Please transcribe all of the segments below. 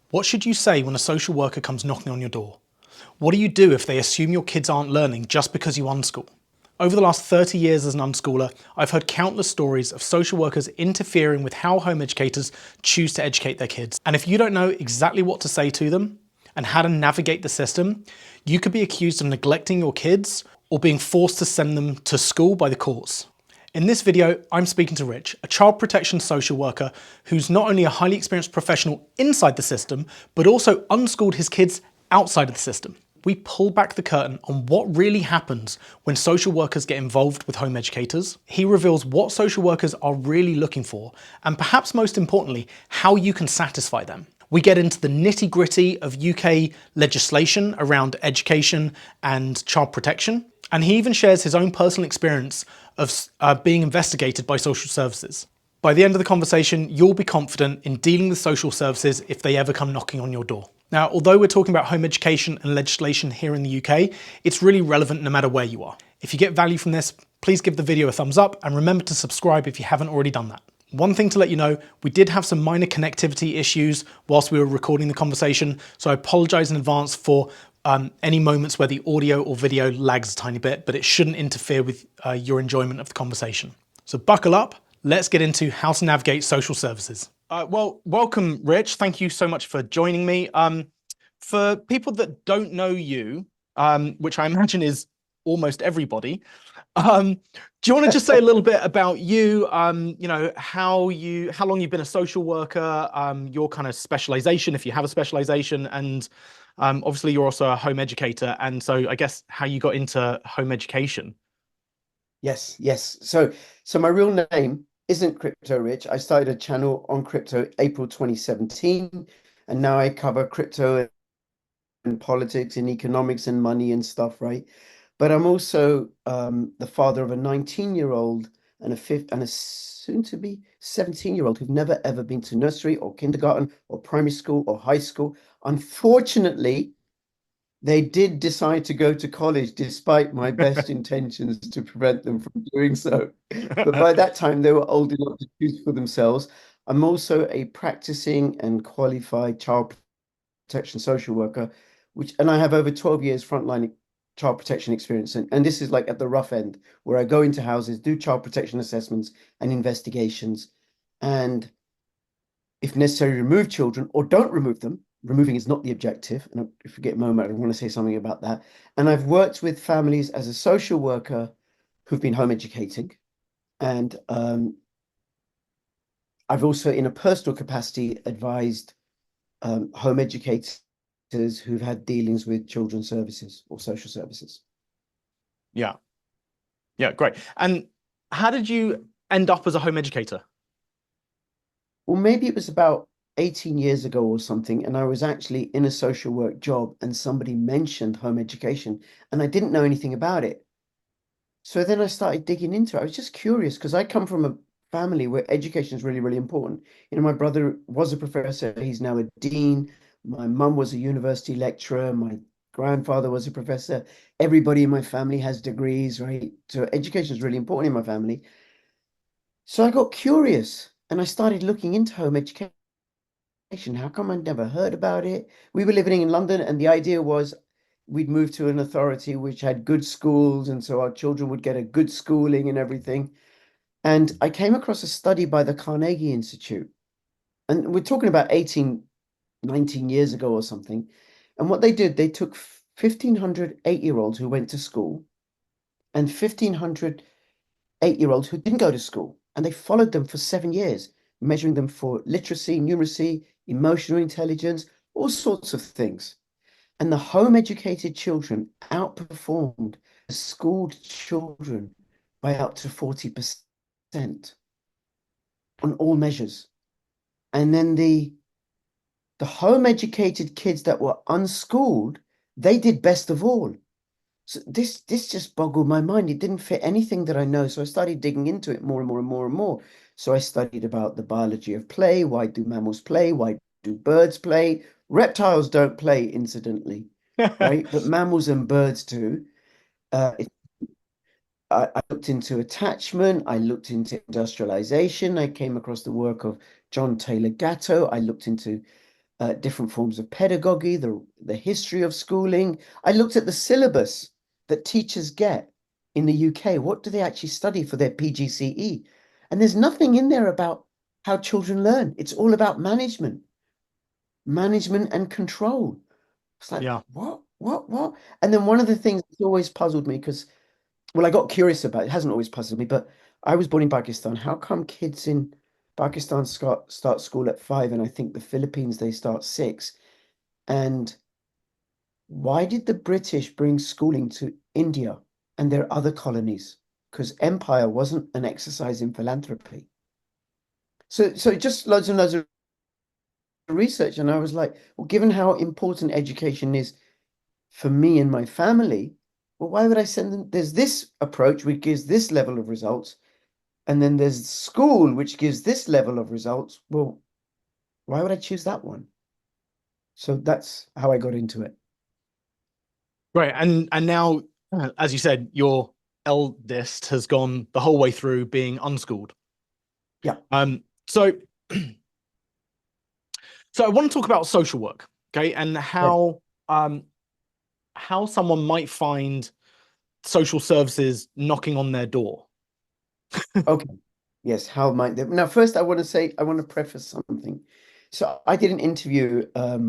What should you say when a social worker comes knocking on your door? What do you do if they assume your kids aren't learning just because you unschool? Over the last 30 years as an unschooler, I've heard countless stories of social workers interfering with how home educators choose to educate their kids. And if you don't know exactly what to say to them and how to navigate the system, you could be accused of neglecting your kids or being forced to send them to school by the courts. In this video, I'm speaking to Rich, a child protection social worker who's not only a highly experienced professional inside the system, but also unschooled his kids outside of the system. We pull back the curtain on what really happens when social workers get involved with home educators. He reveals what social workers are really looking for, and perhaps most importantly, how you can satisfy them. We get into the nitty-gritty of UK legislation around education and child protection, and he even shares his own personal experience of being investigated by social services. By the end of the conversation, you'll be confident in dealing with social services if they ever come knocking on your door. Now, although we're talking about home education and legislation here in the UK, it's really relevant no matter where you are. If you get value from this, please give the video a thumbs up and remember to subscribe if you haven't already done that. One thing to let you know, we did have some minor connectivity issues whilst we were recording the conversation, so I apologise in advance for any moments where the audio or video lags a tiny bit, but it shouldn't interfere with your enjoyment of the conversation. So buckle up, let's get into how to navigate social services. Well, welcome, Rich. Thank you so much for joining me. For people that don't know you, which I imagine is almost everybody, do you want to just say a little bit about you? You know, how long you've been a social worker, your kind of specialization, if you have a specialization, and obviously you're also a home educator, and so I guess how you got into home education. Yes. So my real name isn't Crypto Rich. I started a channel on crypto April 2017, and now I cover crypto and politics and economics and money and stuff, right? But I'm also the father of a 19-year-old and a soon to be 17-year-old who've never ever been to nursery or kindergarten or primary school or high school. Unfortunately, they did decide to go to college despite my best intentions to prevent them from doing so. But by that time, they were old enough to choose for themselves. I'm also a practicing and qualified child protection social worker, and I have over 12 years frontline child protection experience. And this is like at the rough end, where I go into houses, do child protection assessments and investigations, and if necessary, remove children or don't remove them. Removing is not the objective. And if you get a moment, I want to say something about that. And I've worked with families as a social worker who've been home educating. And I've also, in a personal capacity, advised home educators who've had dealings with children's services or social services. Yeah, yeah, great. And how did you end up as a home educator? Well, maybe it was about 18 years ago or something, and I was actually in a social work job and somebody mentioned home education, and I didn't know anything about it. So then I started digging into it. I was just curious because I come from a family where education is really, really important. You know, my brother was a professor, he's now a dean. My mum was a university lecturer. My grandfather was a professor. Everybody in my family has degrees, right? So education is really important in my family. So I got curious and I started looking into home education. How come I never heard about it? We were living in London, and the idea was we'd move to an authority which had good schools, and so our children would get a good schooling and everything. And I came across a study by the Carnegie Institute, and we're talking about 18, 19 years ago or something. And what they did, they took 1,500 8-year-olds who went to school and 1,500 8-year-olds who didn't go to school, and they followed them for 7 years, measuring them for literacy, numeracy, emotional intelligence, all sorts of things. And the home educated children outperformed the schooled children by up to 40% on all measures. And then the home educated kids that were unschooled, they did best of all. So this just boggled my mind. It didn't fit anything that I know. So I started digging into it more and more and more and more. So I studied about the biology of play. Why do mammals play? Why do birds play? Reptiles don't play, incidentally, right? But mammals and birds do. Uh, it- I looked into attachment. I looked into industrialization. I came across the work of John Taylor Gatto. I looked into different forms of pedagogy, the history of schooling. I looked at the syllabus that teachers get in the UK. What do they actually study for their PGCE? And there's nothing in there about how children learn. It's all about management and control. It's like, Yeah. what? And then one of the things that's always puzzled me, because, well, I got curious about it. It hasn't always puzzled me, but I was born in Pakistan. How come kids in Pakistan start school at 5, and I think the Philippines they start 6? And why did the British bring schooling to India and their other colonies? Because empire wasn't an exercise in philanthropy. So just loads and loads of research, and I was like, well, given how important education is for me and my family, well, why would I send them? There's this approach which gives this level of results, and then there's school which gives this level of results. Well, why would I choose that one? So that's how I got into it. Right. And now, as you said, your eldest has gone the whole way through being unschooled. Yeah. So so I want to talk about social work, okay, and Yes. how someone might find social services knocking on their door. Okay. Yes. How might they? Now, first, I want to preface something. So I did an interview a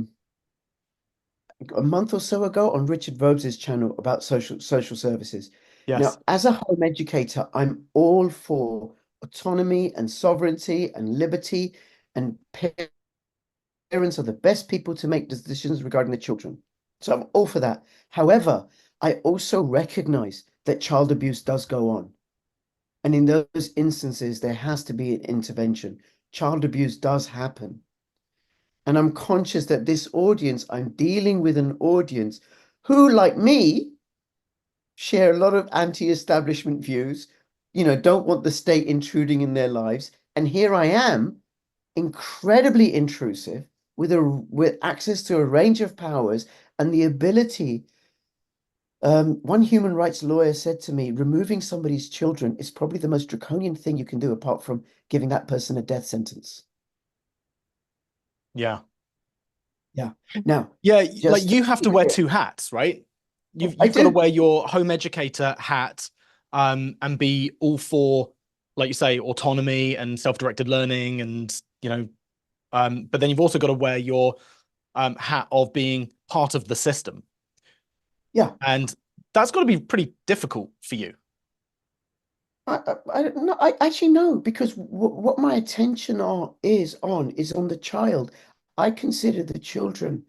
month or so ago on Richard Vobes's channel about social services. Yes. Now, as a home educator, I'm all for autonomy and sovereignty and liberty, and parents are the best people to make decisions regarding their children. So I'm all for that. However, I also recognize that child abuse does go on. And in those instances, there has to be an intervention. Child abuse does happen. And I'm conscious that this audience, I'm dealing with an audience who, like me, share a lot of anti-establishment views, don't want the state intruding in their lives. And here I am, incredibly intrusive, with access to a range of powers and the ability. One human rights lawyer said to me, removing somebody's children is probably the most draconian thing you can do apart from giving that person a death sentence. Yeah. Yeah. Now, Yeah, like just to you have be to wear clear, two hats, right? I You've got to do. wear your home educator hat, and be all for, like you say, autonomy and self-directed learning, and but then you've also got to wear your hat of being part of the system, Yeah. and that's got to be pretty difficult for you. I don't know. I actually know because what my attention is on the child. I consider the children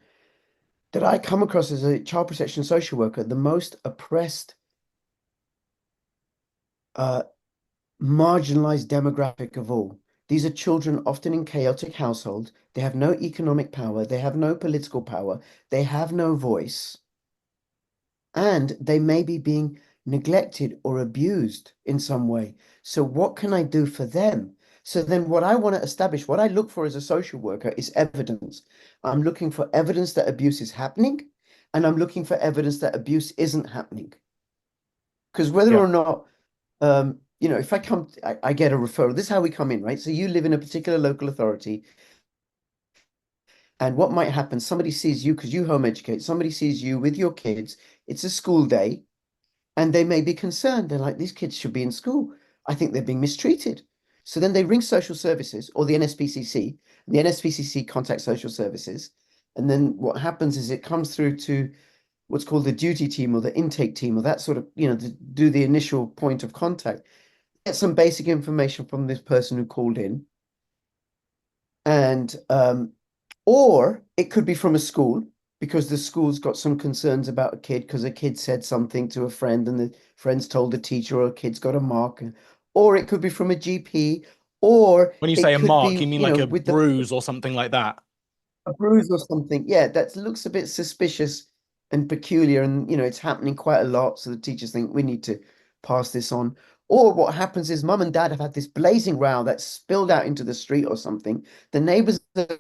that I come across as a child protection social worker the most oppressed, uh, marginalized demographic of all. These are children often in chaotic households. They have no economic power. They have no political power. They have no voice. And they may be being neglected or abused in some way. So what can I do for them? So then what I want to establish, what I look for as a social worker is evidence. I'm looking for evidence that abuse is happening, and I'm looking for evidence that abuse isn't happening. Because whether Yeah. or not, if I get a referral, this is how we come in, right? So you live in a particular local authority, and what might happen, somebody sees you because you home educate, somebody sees you with your kids, it's a school day, and they may be concerned. They're like, these kids should be in school. I think they're being mistreated. So then they ring social services or the NSPCC, and the NSPCC contacts social services. And then what happens is it comes through to what's called the duty team or the intake team or that sort of, to do the initial point of contact. Get some basic information from this person who called in. And or it could be from a school because the school's got some concerns about a kid because a kid said something to a friend and the friend's told the teacher or a kid's got a mark. Or it could be from a GP, or When you say it a could mark, be, you mean like a with bruise or something like that. a bruise or something. Yeah, that looks a bit suspicious and peculiar, and it's happening quite a lot. So the teachers think we need to pass this on. Or what happens is mum and dad have had this blazing row that's spilled out into the street or something. The neighbors have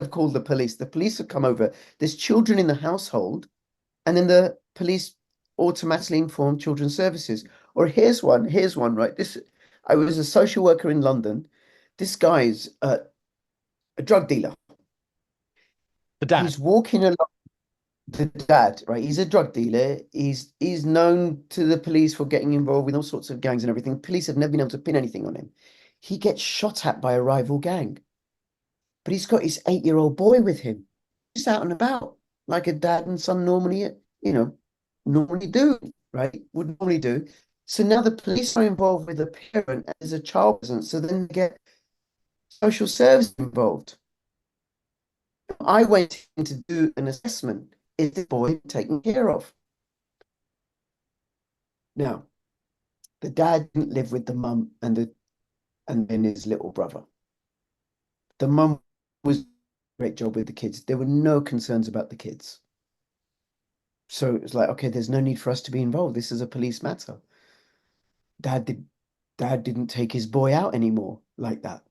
called the police. The police have come over. There's children in the household, and then the police automatically inform children's services. Or here's one, right? I was a social worker in London. This guy's a drug dealer. The dad. He's walking along, the dad, right? He's a drug dealer. He's known to the police for getting involved with all sorts of gangs and everything. Police have never been able to pin anything on him. He gets shot at by a rival gang, but he's got his 8-year-old boy with him. He's out and about like a dad and son normally, normally do, right? Would normally do. So now the police are involved with a parent as a child present. So then they get social service involved. I went in to do an assessment. Is the boy taken care of? Now, the dad didn't live with the mum and then his little brother. The mum was doing a great job with the kids. There were no concerns about the kids. So it was like, okay, there's no need for us to be involved. This is a police matter. Dad didn't take his boy out anymore like that.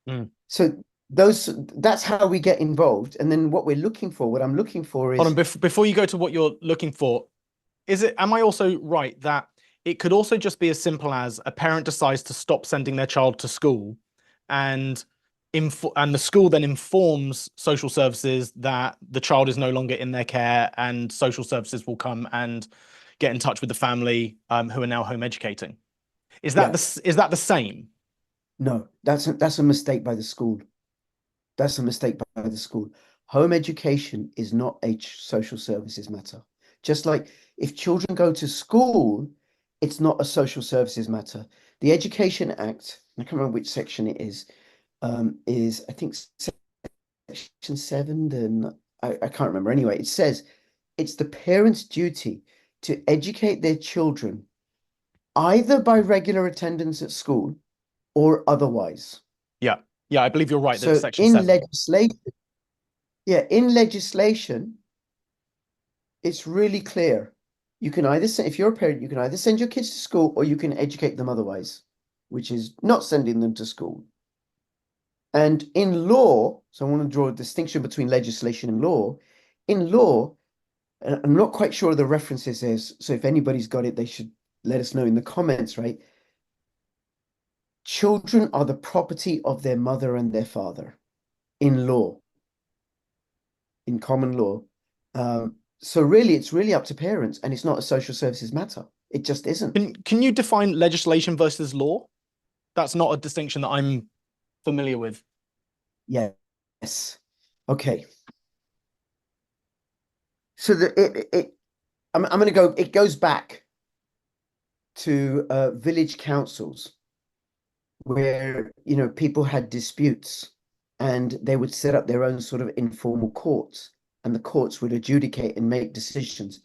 Mm. So that's how we get involved. And then what I'm looking for is Hold on, before you go to what you're looking for, am I also right that it could also just be as simple as a parent decides to stop sending their child to school, and the school then informs social services that the child is no longer in their care, and social services will come and get in touch with the family who are now home educating. Is that yeah, the same? no, that's a mistake by the school. That's a mistake by the school. Home education is not a social services matter. Just like if children go to school, it's not a social services matter. The Education Act, I can't remember which section it is I think section 7, then I can't remember. Anyway, it says it's the parent's duty to educate their children either by regular attendance at school or otherwise. Yeah. Yeah, I believe you're right. That's So section 7. in legislation, it's really clear. You can either send, if you're a parent, you can either send your kids to school or you can educate them otherwise, which is not sending them to school. And in law, so I want to draw a distinction between legislation and law. In law, and I'm not quite sure of the references is, so if anybody's got it, they should let us know in the comments, right? Children are the property of their mother and their father in law, in common law. So really, it's really up to parents, and it's not a social services matter. It just isn't. Can you define legislation versus law? That's not a distinction that I'm familiar with. Yes. Okay. So I'm going to go. It goes back to village councils where people had disputes, and they would set up their own sort of informal courts, and the courts would adjudicate and make decisions,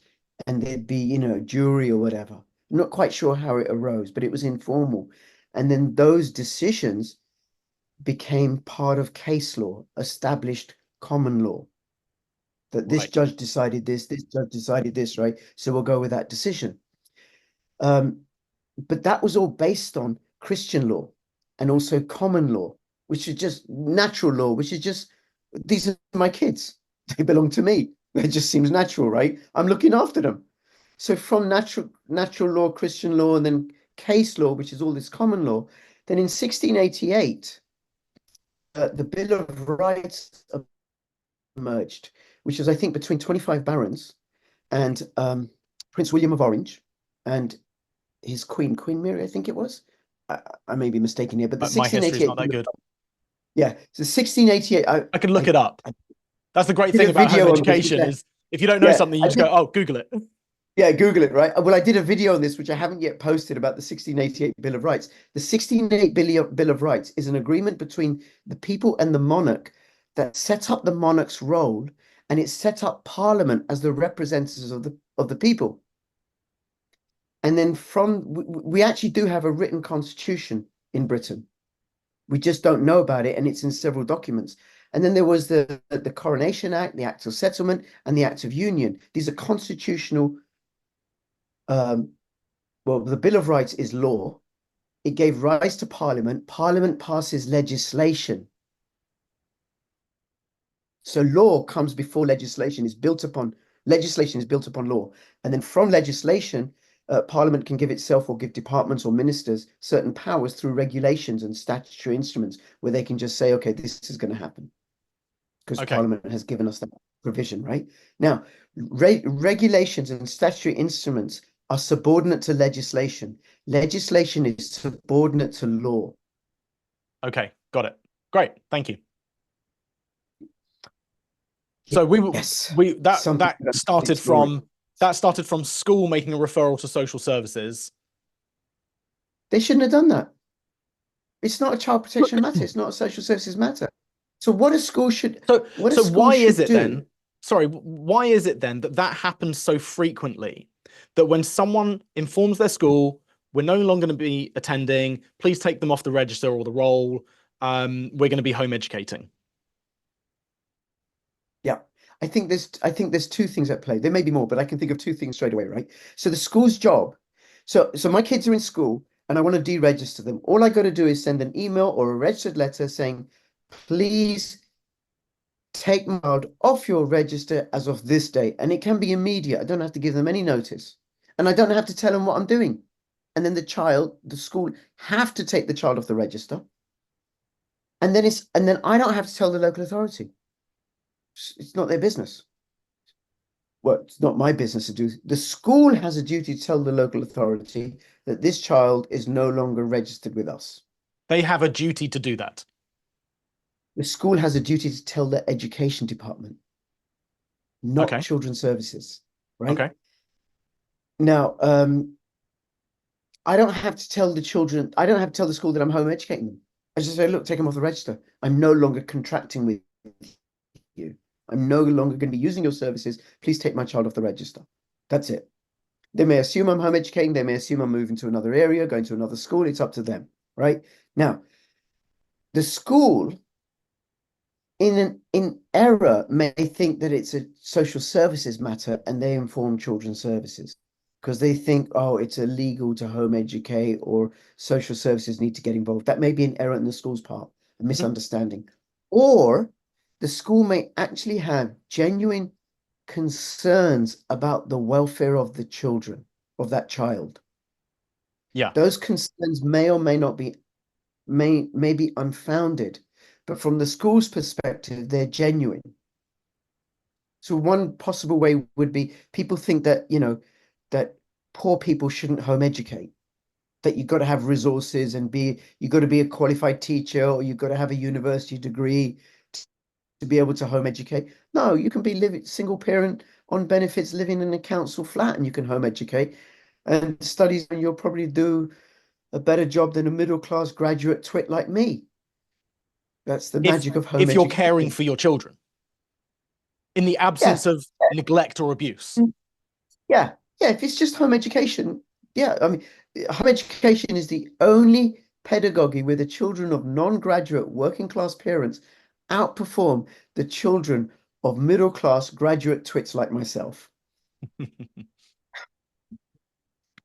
and there'd be a jury or whatever. I'm not quite sure how it arose, but it was informal, and then those decisions became part of case law, established common law. That this Right. judge decided this judge decided this, right? So we'll go with that decision. But that was all based on Christian law and also common law, which is just natural law, which is just, these are my kids. They belong to me. It just seems natural, right? I'm looking after them. So from natural law, Christian law, and then case law, which is all this common law, then in 1688, the Bill of Rights emerged, which was, I think, between 25 barons and Prince William of Orange and his Queen Mary, I think it was. I may be mistaken here, but the My history is 1688 not that good. yeah, so 1688. I can look it up. That's the great did thing a about home video on this. education is if you don't know Yeah, something, you I just did. go, oh, Google it. Yeah, Google it, right? Well, I did a video on this, which I haven't yet posted, about the 1688 Bill of Rights. The 1688 Bill of Rights is an agreement between the people and the monarch that set up the monarch's role, and it set up Parliament as the representatives of the people. And then we actually do have a written constitution in Britain. We just don't know about it, and it's in several documents. And then there was the Coronation Act, the Act of Settlement, and the Act of Union. These are constitutional. Well, the Bill of Rights is law. It gave rise to Parliament. Parliament passes legislation. So law comes before legislation. Legislation is built upon law, and then from legislation, Parliament can give itself or give departments or ministers certain powers through regulations and statutory instruments where they can just say, okay, this is going to happen because Okay. Parliament has given us that. provision, right? Now, regulations and statutory instruments are subordinate to legislation. Legislation is subordinate to law. Okay, got it. Great, thank you. So Yes, that started from school making a referral to social services. They shouldn't have done that. It's not a child protection matter. It's not a social services matter. So what a school should Why is it do? Then? Sorry, why is it then that that happens so frequently? That when someone informs their school, we're no longer going to be attending, please take them off the register or the roll. We're going to be home educating. Yeah. I think there's two things at play. There may be more, but I can think of two things straight away, right? So the school's job. So my kids are in school and I want to deregister them. All I got to do is send an email or a registered letter saying, please take my child off your register as of this day. And it can be immediate. I don't have to give them any notice. And I don't have to tell them what I'm doing. And then the school have to take the child off the register. And then I don't have to tell the local authority. It's not their business. Well, it's not my business to do. The school has a duty to tell the local authority that this child is no longer registered with us. They have a duty to do that. The school has a duty to tell the education department, not children's services, right? Okay. Now, I don't have to tell the children, I don't have to tell the school that I'm home educating them. I just say, look, take them off the register. I'm no longer contracting with you. I'm no longer going to be using your services. Please take my child off the register. That's it. They may assume I'm home educating. They may assume I'm moving to another area, going to another school. It's up to them, right? Now, the school in error may think that it's a social services matter and they inform children's services because they think, oh, it's illegal to home educate or social services need to get involved. That may be an error on the school's part, a misunderstanding. Or the school may actually have genuine concerns about the welfare of the children, of that child. Yeah. Those concerns may or may not be, may be unfounded, but from the school's perspective, they're genuine. So one possible way would be people think that, that poor people shouldn't home educate, that you've got to have resources and you've got to be a qualified teacher or you've got to have a university degree to be able to home educate. No, you can be living single parent on benefits, living in a council flat, and you can home educate. And studies, and you'll probably do a better job than a middle class graduate twit like me. That's the magic of home if you're education. caring for your children in the absence of neglect or abuse. Yeah. If it's just home education, I mean, home education is the only pedagogy where the children of non-graduate working class parents outperform the children of middle class graduate twits like myself.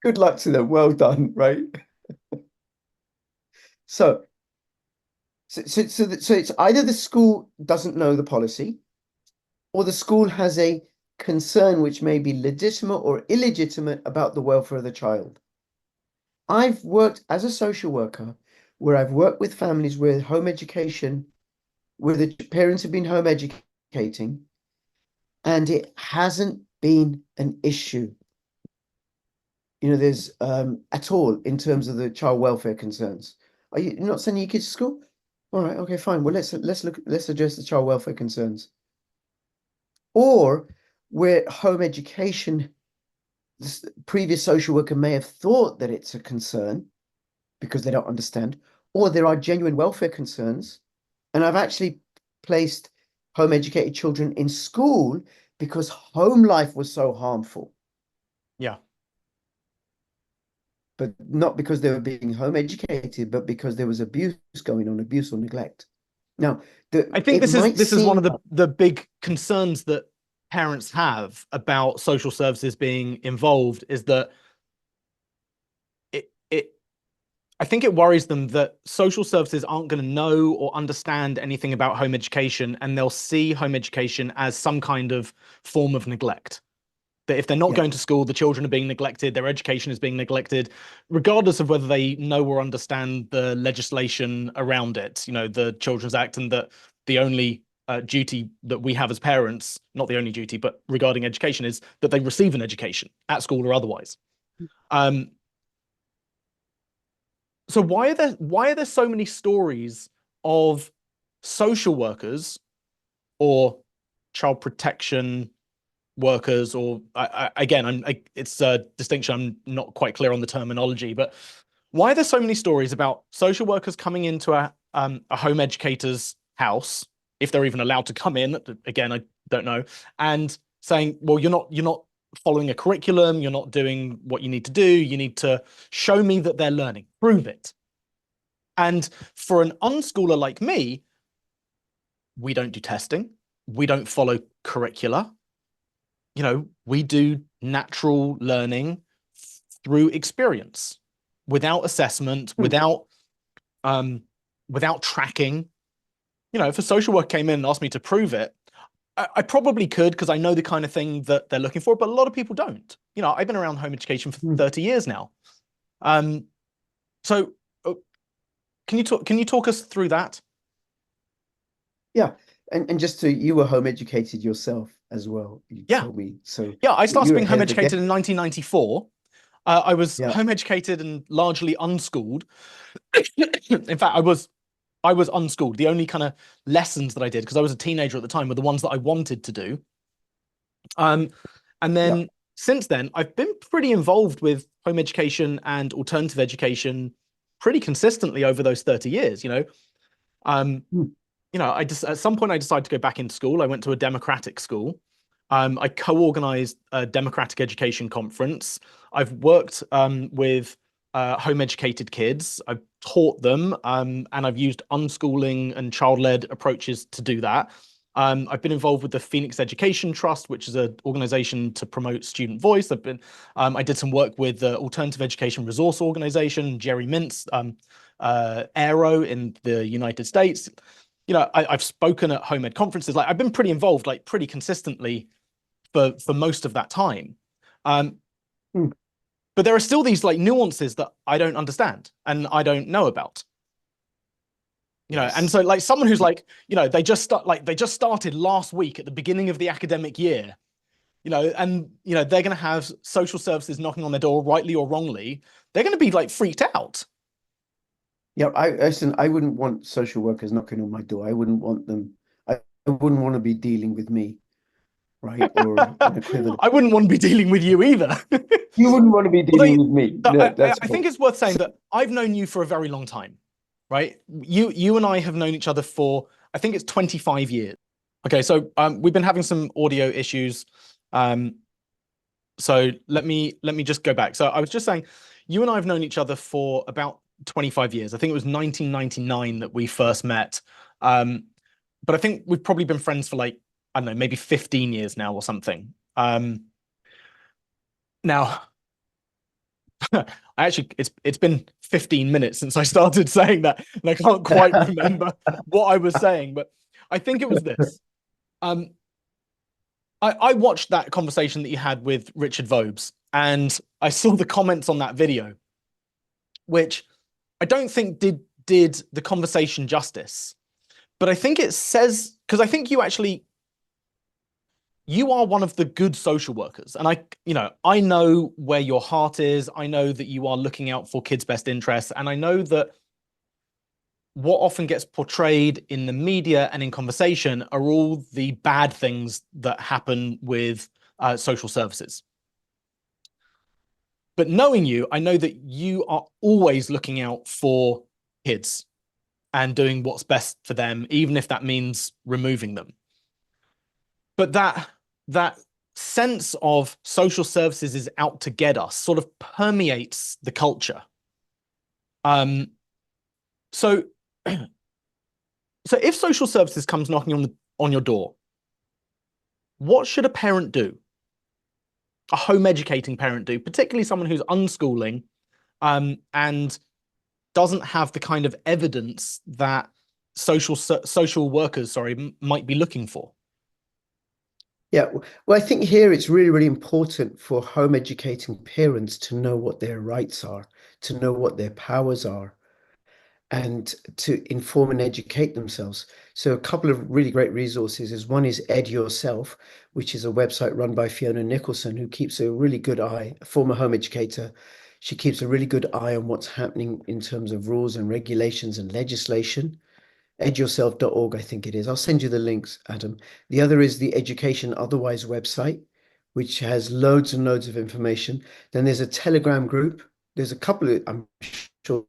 Good luck to them. Well done, right? So it's either the school doesn't know the policy, or the school has a concern which may be legitimate or illegitimate about the welfare of the child. I've worked as a social worker where I've worked with families where home education, where the parents have been home educating, and it hasn't been an issue. There's at all in terms of the child welfare concerns. Are you not sending your kids to school? All right, okay, fine. Well, let's address the child welfare concerns. Or where home education, this previous social worker may have thought that it's a concern because they don't understand, or there are genuine welfare concerns. And I've actually placed home educated children in school because home life was so harmful. Yeah. But not because they were being home educated, but because there was abuse going on, abuse or neglect. Now, I think this is one of the big concerns that parents have about social services being involved is that I think it worries them that social services aren't going to know or understand anything about home education, and they'll see home education as some kind of form of neglect. That if they're not going to school, the children are being neglected, their education is being neglected, regardless of whether they know or understand the legislation around it, the Children's Act, and that the only duty that we have as parents, not the only duty, but regarding education, is that they receive an education at school or otherwise. Um, so why are there so many stories of social workers or child protection workers, or again, it's a distinction. I'm not quite clear on the terminology, but why are there so many stories about social workers coming into a home educator's house, if they're even allowed to come in? Again, I don't know, and saying, well, you're not following a curriculum, you're not doing what you need to do, you need to show me that they're learning, prove it. And for an unschooler like me, we don't do testing, we don't follow curricula. We do natural learning through experience, without assessment, um, without tracking. If a social worker came in and asked me to prove it, I probably could, because I know the kind of thing that they're looking for, but a lot of people don't. I've been around home education for 30 years now. So can you talk us through that? Yeah. And just you were home educated yourself as well, you Yeah. told me. So Yeah, I started you're being home ahead of the educated game. in 1994. I was Yeah. home educated and largely unschooled. In fact, I was unschooled. The only kind of lessons that I did, because I was a teenager at the time, were the ones that I wanted to do. And Yeah. then since then, I've been pretty involved with home education and alternative education pretty consistently over those 30 years. Um, Mm. I just at some point I decided to go back into school. I went to a democratic school. I co-organized a democratic education conference. I've worked with home educated kids. I've taught them, and I've used unschooling and child-led approaches to do that. I've been involved with the Phoenix Education Trust, which is an organization to promote student voice. I did some work with the Alternative Education Resource Organization, Jerry Mintz, Aero in the United States. I've spoken at home ed conferences. Like, I've been pretty involved, like, pretty consistently for most of that time. Mm. But there are still these like nuances that I don't understand and I don't know about. And Yes. so like someone who's like, they just started last week at the beginning of the academic year, and they're going to have social services knocking on their door, rightly or wrongly. They're going to be like freaked out. Yeah, I wouldn't want social workers knocking on my door. I wouldn't want them. I wouldn't want to be dealing with me, right? Or an equivalent. I wouldn't want to be dealing with you either. You wouldn't want to be dealing Although with me. I, No, I that's I think cool. it's worth saying So, that I've known you for a very long time, right? You and I have known each other for, I think it's 25 years. Okay, so we've been having some audio issues. Um, so let me just go back. So I was just saying, you and I have known each other for about 25 years. I think it was 1999 that we first met. But I think we've probably been friends for like, I don't know, maybe 15 years now or something. Now, I actually, it's been 15 minutes since I started saying that, and I can't quite remember what I was saying, but I think it was this. Um, I watched that conversation that you had with Richard Vobes, and I saw the comments on that video, which I don't think did the conversation justice. But I think it says, because I think you are one of the good social workers, and I know where your heart is. I know that you are looking out for kids' best interests, and I know that what often gets portrayed in the media and in conversation are all the bad things that happen with social services. But knowing you, I know that you are always looking out for kids and doing what's best for them, even if that means removing them. But that sense of social services is out to get us sort of permeates the culture. So so if social services comes knocking on your door, what should a parent do? A home educating parent do, particularly someone who's unschooling, and doesn't have the kind of evidence that social workers, sorry, might be looking for. yeah, well, I think here it's really, really important for home educating parents to know what their rights are, to know what their powers are. and to inform and educate themselves. So a couple of really great resources is one is Ed Yourself, which is a website run by Fiona Nicholson, who keeps a really good eye, a former home educator. She keeps a really good eye on what's happening in terms of rules and regulations and legislation. Edyourself.org, I think it is. I'll send you the links, Adam. The other is the Education Otherwise website, which has loads and loads of information. Then there's a Telegram group. There's a couple of, I'm sure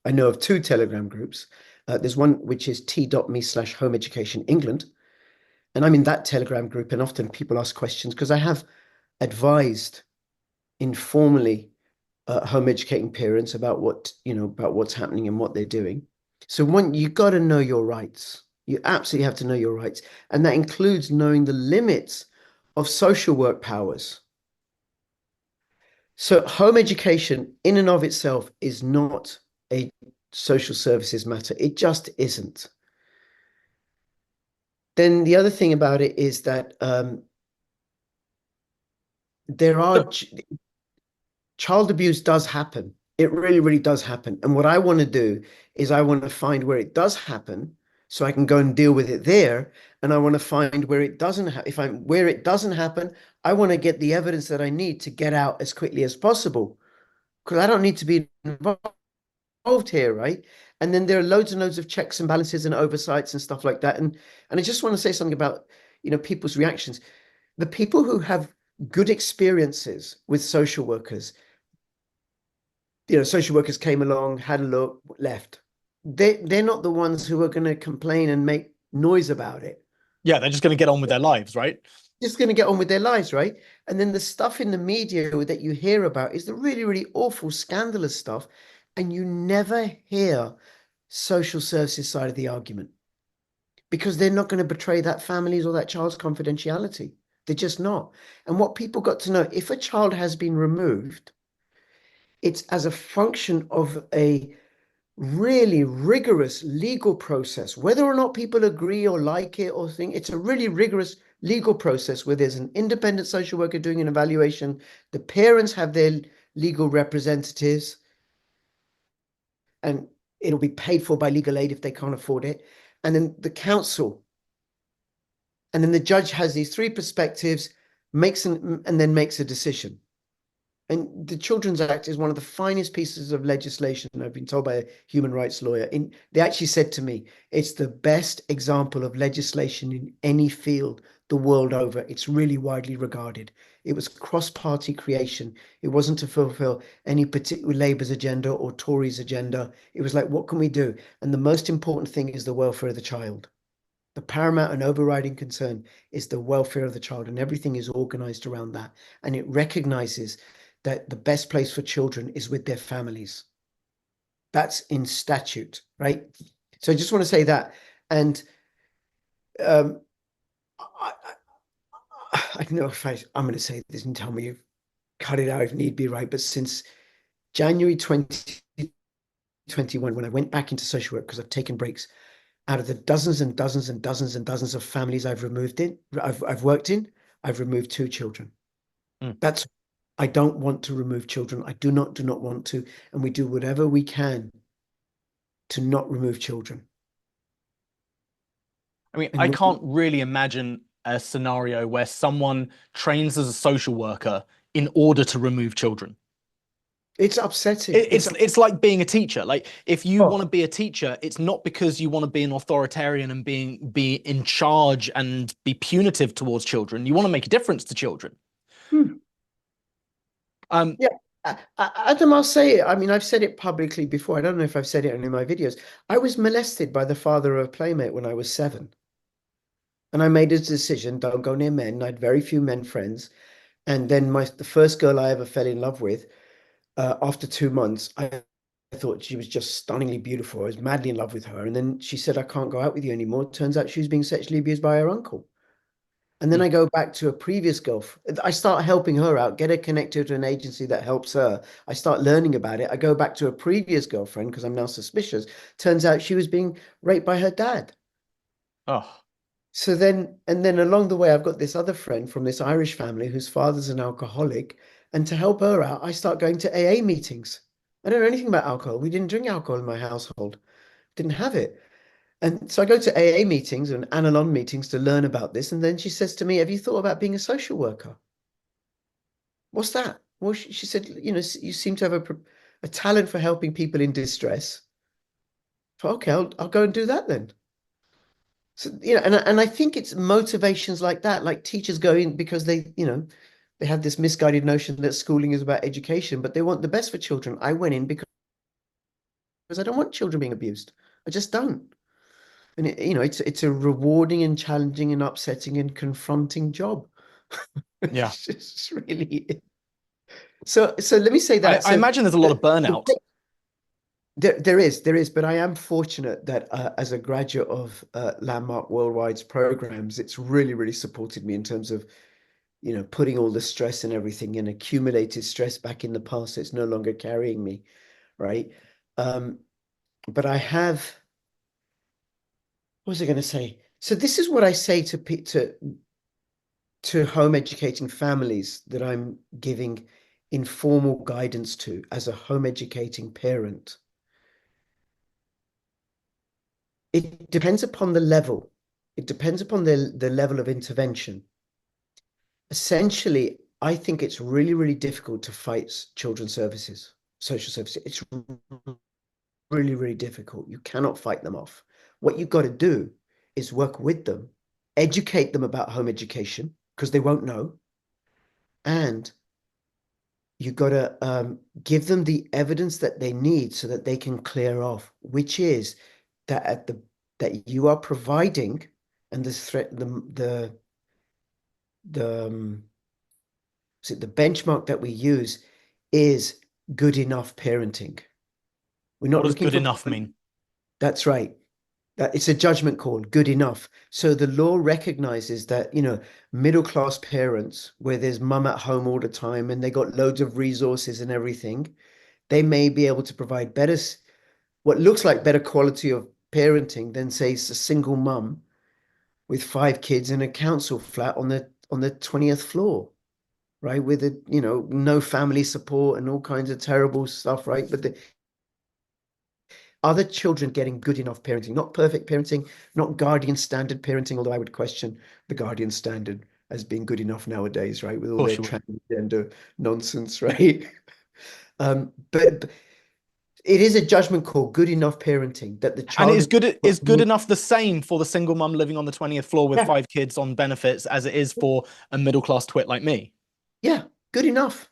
I know of two Telegram groups. There's one which is t.me/home education England. And I'm in that Telegram group, and often people ask questions because I have advised informally home educating parents about about what's happening and what they're doing. So you got to know your rights. You absolutely have to know your rights. And that includes knowing the limits of social work powers. So home education in and of itself is not a social services matter. It just isn't. Then the other thing about it is that there are child abuse does happen. It really, really does happen. And what I want to do is I want to find where it does happen so I can go and deal with it there. And I want to find where it doesn't happen. Where it doesn't happen, I want to get the evidence that I need to get out as quickly as possible. Because I don't need to be involved here, right? And then there are loads and loads of checks and balances and oversights and stuff like that. And I just want to say something about, people's reactions. The people who have good experiences with social workers, social workers came along, had a look, left. They're not the ones who are going to complain and make noise about it. Yeah, they're just going to get on with their lives, right? Just going to get on with their lives, right? And then the stuff in the media that you hear about is the really, really awful, scandalous stuff. And you never hear social services side of the argument because they're not going to betray that family's or that child's confidentiality. They're just not. And what people got to know, if a child has been removed, it's as a function of a really rigorous legal process, whether or not people agree or like it or think. It's a really rigorous legal process where there's an independent social worker doing an evaluation. The parents have their legal representatives, and it'll be paid for by legal aid if they can't afford it. And then the council, and then the judge has these three perspectives, and then makes a decision. And the Children's Act is one of the finest pieces of legislation, I've been told by a human rights lawyer. They actually said to me, it's the best example of legislation in any field the world over. It's really widely regarded. It was cross-party creation. It wasn't to fulfill any particular Labour's agenda or Tories' agenda. It was like, what can we do? And the most important thing is the welfare of the child. The paramount and overriding concern is the welfare of the child, and everything is organized around that. And it recognizes that the best place for children is with their families. That's in statute, right? So I just want to say that. And I, I don't know if I'm going to say this and tell me you cut it out if need be, right? But since January 2021, when I went back into social work, because I've taken breaks, out of the dozens and dozens and dozens and dozens of families I've worked in, I've removed 2 children. Mm. I don't want to remove children. I do not want to. And we do whatever we can to not remove children. I mean, I And can't really imagine a scenario where someone trains as a social worker in order to remove children. it's upsetting. It's like being a teacher. Like if you Oh, want to be a teacher, it's not because you want to be an authoritarian and be in charge and be punitive towards children. You want to make a difference to children. hmm. Um, Yeah. Adam, I'll say it. I mean, I've said it publicly before. I don't know if I've said it in my videos. I was molested by the father of a playmate when I was 7. And I made a decision, don't go near men. I had very few men friends. And then the first girl I ever fell in love with, after 2 months, I thought she was just stunningly beautiful. I was madly in love with her. And then she said, I can't go out with you anymore. Turns out she was being sexually abused by her uncle. And then I go back to a previous girlfriend. I start helping her out, get her connected to an agency that helps her. I start learning about it. I go back to a previous girlfriend because I'm now suspicious. Turns out she was being raped by her dad. oh, So then along the way, I've got this other friend from this Irish family whose father's an alcoholic. And to help her out, I start going to AA meetings. I don't know anything about alcohol. We didn't drink alcohol in my household. Didn't have it. And so I go to AA meetings and Lannon meetings to learn about this. And then she says to me, have you thought about being a social worker? What's that? Well, she said, you seem to have a talent for helping people in distress. So, okay, I'll go and do that then. So, and I think it's motivations like that, like teachers go in because they have this misguided notion that schooling is about education, but they want the best for children. I went in because I don't want children being abused. I just don't. And it's a rewarding and challenging and upsetting and confronting job. Yeah. It's just really so let me say that. I So imagine there's a lot of burnout. there is, but I am fortunate that as a graduate of Landmark Worldwide's programs, it's really, really supported me in terms of, putting all the stress and everything and accumulated stress back in the past. So it's no longer carrying me, right? Um, but what was I going to say? So this is what I say to home educating families that I'm giving informal guidance to as a home educating parent. It depends upon the level. It depends upon the level of intervention. Essentially, I think it's really, really difficult to fight children's services, social services. It's really, really difficult. You cannot fight them off. What you've got to do is work with them, educate them about home education because they won't know, and you got to give them the evidence that they need so that they can clear off, which is that that you are providing, and the threat the so the benchmark that we use is good enough parenting. We're What not does looking good for enough mean? That's right. That it's a judgment call, good enough. So the law recognizes that, middle class parents, where there's mum at home all the time and they got loads of resources and everything, they may be able to provide what looks like better quality of parenting than, say, a single mum with 5 kids in a council flat on the 20th floor, right? With no family support and all kinds of terrible stuff, right? But are the children getting good enough parenting? Not perfect parenting, not guardian standard parenting, although I would question the guardian standard as being good enough nowadays, right? With Of all their course you would. transgender nonsense, right? But it is a judgment call, good enough parenting, that the And child is good enough the same for the single mum living on the 20th floor with yeah, 5 kids on benefits as it is for a middle class twit like me? yeah, good enough.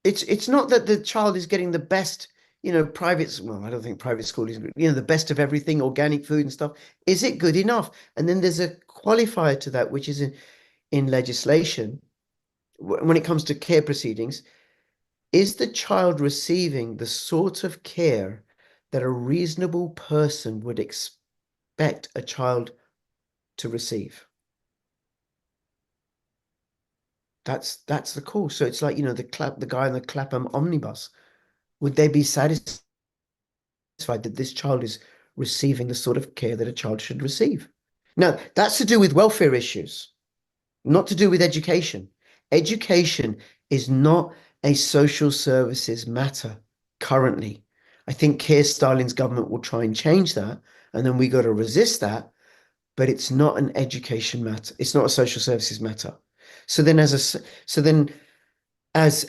It's not that the child is getting the best, well, I don't think private school is, the best of everything, organic food and stuff. Is it good enough? And then there's a qualifier to that, which is in legislation when it comes to care proceedings. Is the child receiving the sort of care that a reasonable person would expect a child to receive? That's the call. So it's like, the guy in the Clapham omnibus. Would they be satisfied that this child is receiving the sort of care that a child should receive? Now, that's to do with welfare issues, not to do with education. Education is not a social services matter currently. I think Keir Starmer's government will try and change that, and then we got to resist that. But it's not an education matter. It's not a social services matter. So then, as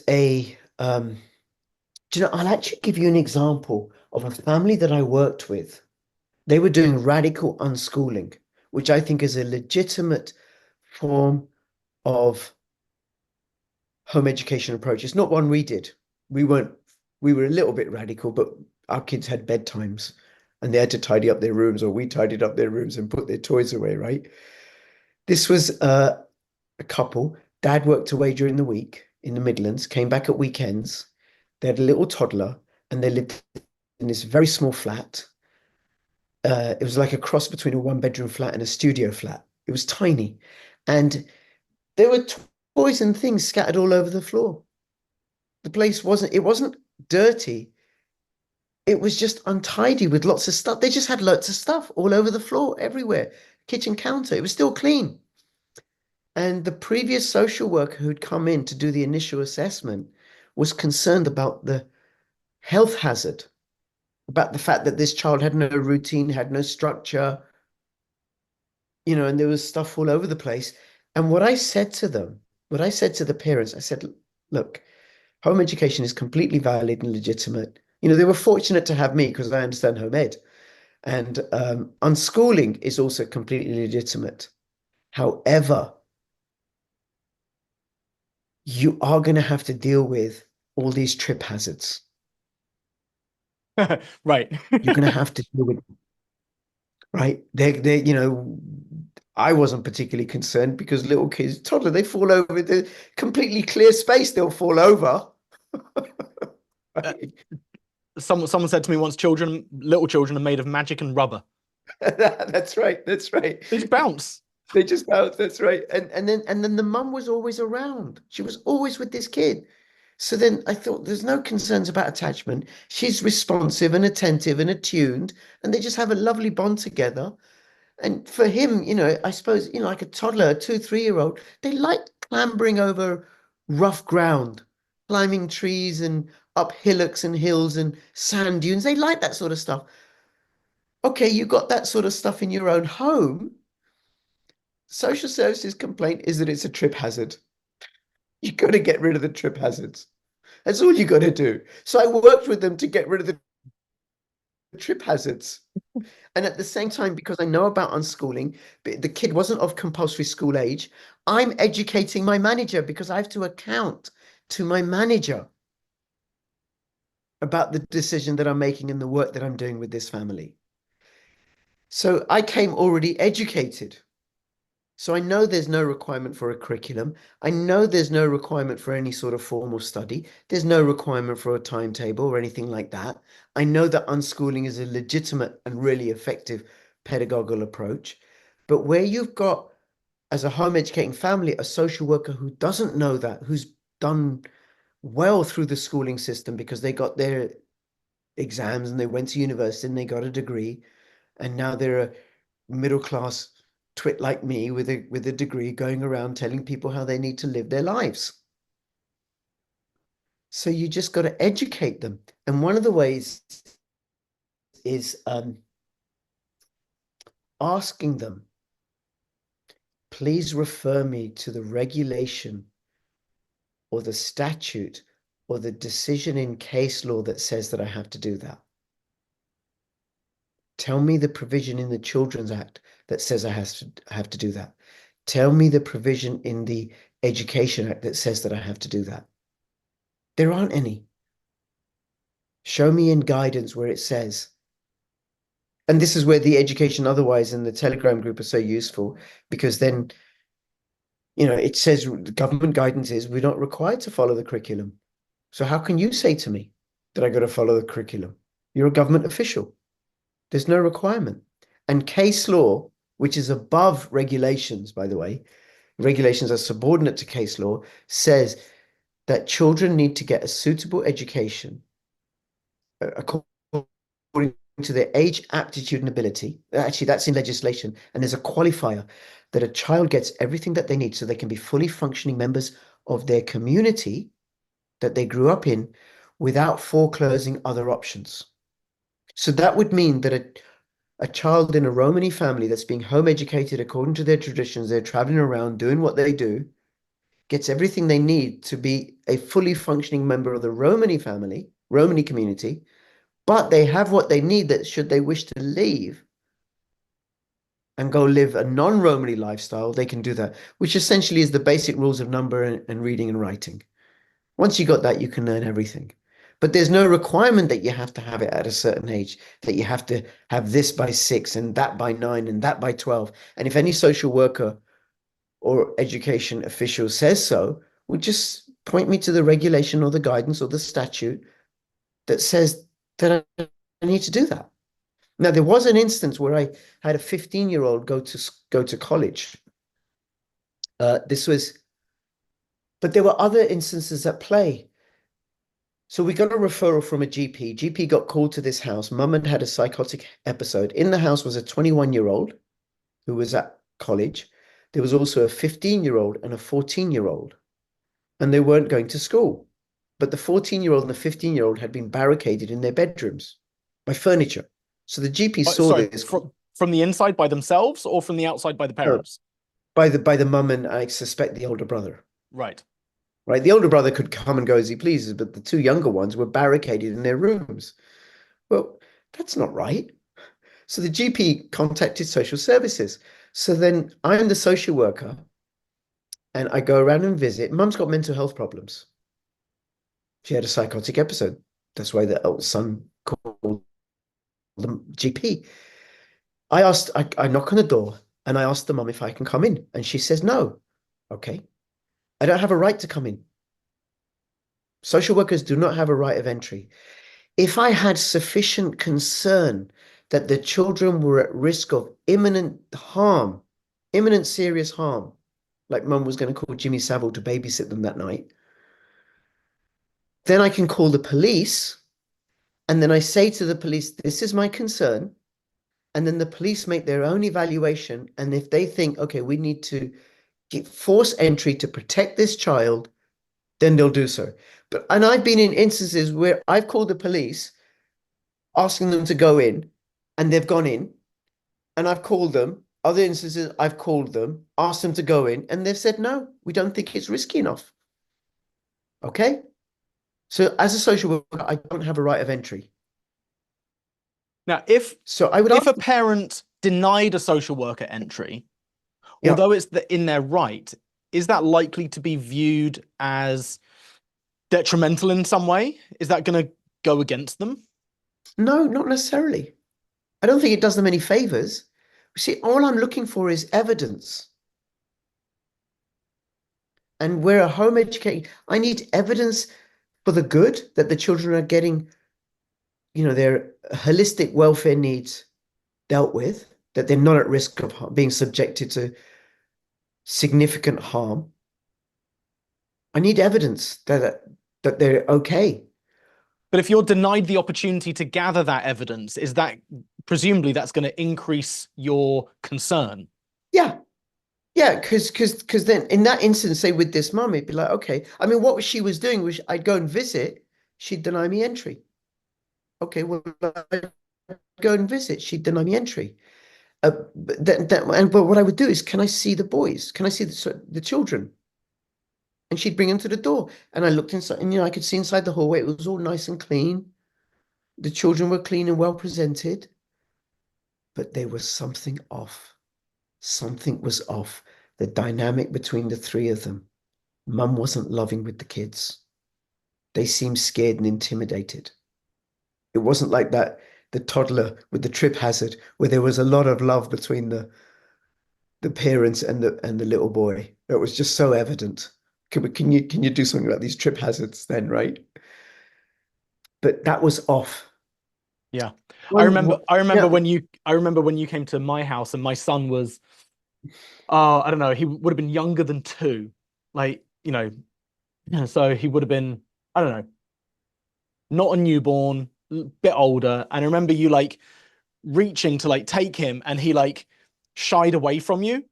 a I'll actually give you an example of a family that I worked with. They were doing radical unschooling, which I think is a legitimate form of home education approach. It's not one we did. We weren't, we were a little bit radical, but our kids had bedtimes and they had to tidy up their rooms, or we tidied up their rooms and put their toys away, right? This was a couple. Dad worked away during the week in the Midlands, came back at weekends. They had a little toddler and they lived in this very small flat. It was like a cross between a one-bedroom flat and a studio flat. It was tiny. And there were toys and things scattered all over the floor. The place it wasn't dirty. It was just untidy with lots of stuff. They just had lots of stuff all over the floor, everywhere. Kitchen counter. It was still clean. And the previous social worker who'd come in to do the initial assessment was concerned about health hazard about the fact that this child had no routine, had no structure, and there was stuff all over the place. And what I said to them, what I said to the parents, I said, look, home education is completely valid and legitimate. They were fortunate to have me because I understand home ed. And unschooling is also completely legitimate. However, you are going to have to deal with all these trip hazards. Right. You're going to have to deal with, right? I wasn't particularly concerned because little kids, toddler, they fall over the completely clear space, they'll fall over. Uh, Right? someone said to me once, little children are made of magic and rubber. That's right. That's right. They just bounce. They just out. That's right. And then the mum was always around. She was always with this kid. So then I thought there's no concerns about attachment. She's responsive and attentive and attuned, and they just have a lovely bond together. And for him, I suppose, like a toddler, a 2, 3-year-old, they like clambering over rough ground, climbing trees and up hillocks and hills and sand dunes. They like that sort of stuff. Okay, you got that sort of stuff in your own home. Social services complaint is that it's a trip hazard. You got to get rid of the trip hazards. That's all you got to do. So I worked with them to get rid of the trip hazards. And at the same time, because I know about unschooling, but the kid wasn't of compulsory school age, I'm educating my manager because I have to account to my manager about the decision that I'm making and the work that I'm doing with this family. So I came already educated. So I know there's no requirement for a curriculum. I know there's no requirement for any sort of formal study. There's no requirement for a timetable or anything like that. I know that unschooling is a legitimate and really effective pedagogical approach. But where you've got, as a home educating family, a social worker who doesn't know that, who's done well through the schooling system because they got their exams and they went to university and they got a degree, and now they're a middle class twit like me with a degree going around telling people how they need to live their lives. So you just got to educate them. And one of the ways is asking them, please refer me to the regulation or the statute or the decision in case law that says that I have to do that. Tell me the provision in the Children's Act that says I have to do that. Tell me the provision in the Education Act that says that I have to do that. There aren't any. Show me in guidance where it says. And this is where the Education Otherwise and the Telegram group are so useful, because then, it says the government guidance is we're not required to follow the curriculum. So how can you say to me that I got to follow the curriculum? You're a government official. There's no requirement. And case law, which is above regulations, by the way, regulations are subordinate to case law, says that children need to get a suitable education according to their age, aptitude, and ability. Actually, that's in legislation. And there's a qualifier that a child gets everything that they need so they can be fully functioning members of their community that they grew up in without foreclosing other options. So that would mean that a child in a Romani family that's being home educated according to their traditions, they're traveling around doing what they do, gets everything they need to be a fully functioning member of the Romani family, Romani community, but they have what they need that should they wish to leave and go live a non-Romani lifestyle, they can do that, which essentially is the basic rules of number and reading and writing. Once you got that, you can learn everything. But there's no requirement that you have to have it at a certain age, that you have to have this by 6 and that by 9 and that by 12. And if any social worker or education official says so, would just point me to the regulation or the guidance or the statute that says that I need to do that. Now, there was an instance where I had a 15-year-old go to college. This was, but there were other instances at play. So we got a referral from a GP. GP got called to this house. Mum had a psychotic episode. In the house was a 21-year-old who was at college. There was also a 15-year-old and a 14-year-old, and they weren't going to school. but the 14-year-old and the 15-year-old had been barricaded in their bedrooms by furniture. So the GP saw Sorry, this. from the inside by themselves or from the outside by the No, parents? by the mum and I suspect the older brother. Right. Right, the older brother could come and go as he pleases, but the two younger ones were barricaded in their rooms. Well, that's not right. So the GP contacted social services. So then I'm the social worker and I go around and visit. Mum's got mental health problems. She had a psychotic episode. That's why the son called the GP. I knock on the door and I ask the mum if I can come in. And she says no. Okay. I don't have a right to come in. Social workers do not have a right of entry. If I had sufficient concern that the children were at risk of imminent harm, imminent serious harm, like mum was going to call Jimmy Savile to babysit them that night, then I can call the police. And then I say to the police, this is my concern. And then the police make their own evaluation. And if they think, okay, we need to force entry to protect this child, then they'll do so. And I've been in instances where I've called the police asking them to go in and they've gone in, and I've called them. Other instances, I've called them, asked them to go in, and they've said, no, we don't think it's risky enough. Okay? So as a social worker, I don't have a right of entry. Now, So I would if ask, a parent denied a social worker entry, yeah, although it's in their right, is that likely to be viewed as detrimental in some way? Is that going to go against them? no, not necessarily. I don't think it does them any favors. See, all I'm looking for is evidence. And we're a home educating. I need evidence for the good that the children are getting, their holistic welfare needs dealt with, that they're not at risk of being subjected to significant harm. I need evidence that they're okay. But if you're denied the opportunity to gather that evidence, is that presumably that's going to increase your concern? Yeah. Yeah, because then in that instance, say with this mum, it'd be like, okay. I mean, what she was doing was I'd go and visit, she'd deny me entry. Okay, well, I'd go and visit, she'd deny me entry. But what I would do is, can I see the boys? Can I see the children? And she'd bring them to the door. And I looked inside, and I could see inside the hallway. It was all nice and clean. The children were clean and well presented. But there was something off. Something was off. The dynamic between the three of them. Mum wasn't loving with the kids. They seemed scared and intimidated. It wasn't like that, the toddler with the trip hazard, where there was a lot of love between the parents and the little boy. It was just so evident. Can you do something about these trip hazards then, right? But that was off. Yeah. I One, remember one- I remember yeah, when you came to my house and my son was I don't know, he would have been younger than 2. Like, so he would have been, I don't know, not a newborn, a bit older. And I remember you like reaching to like take him and he like shied away from you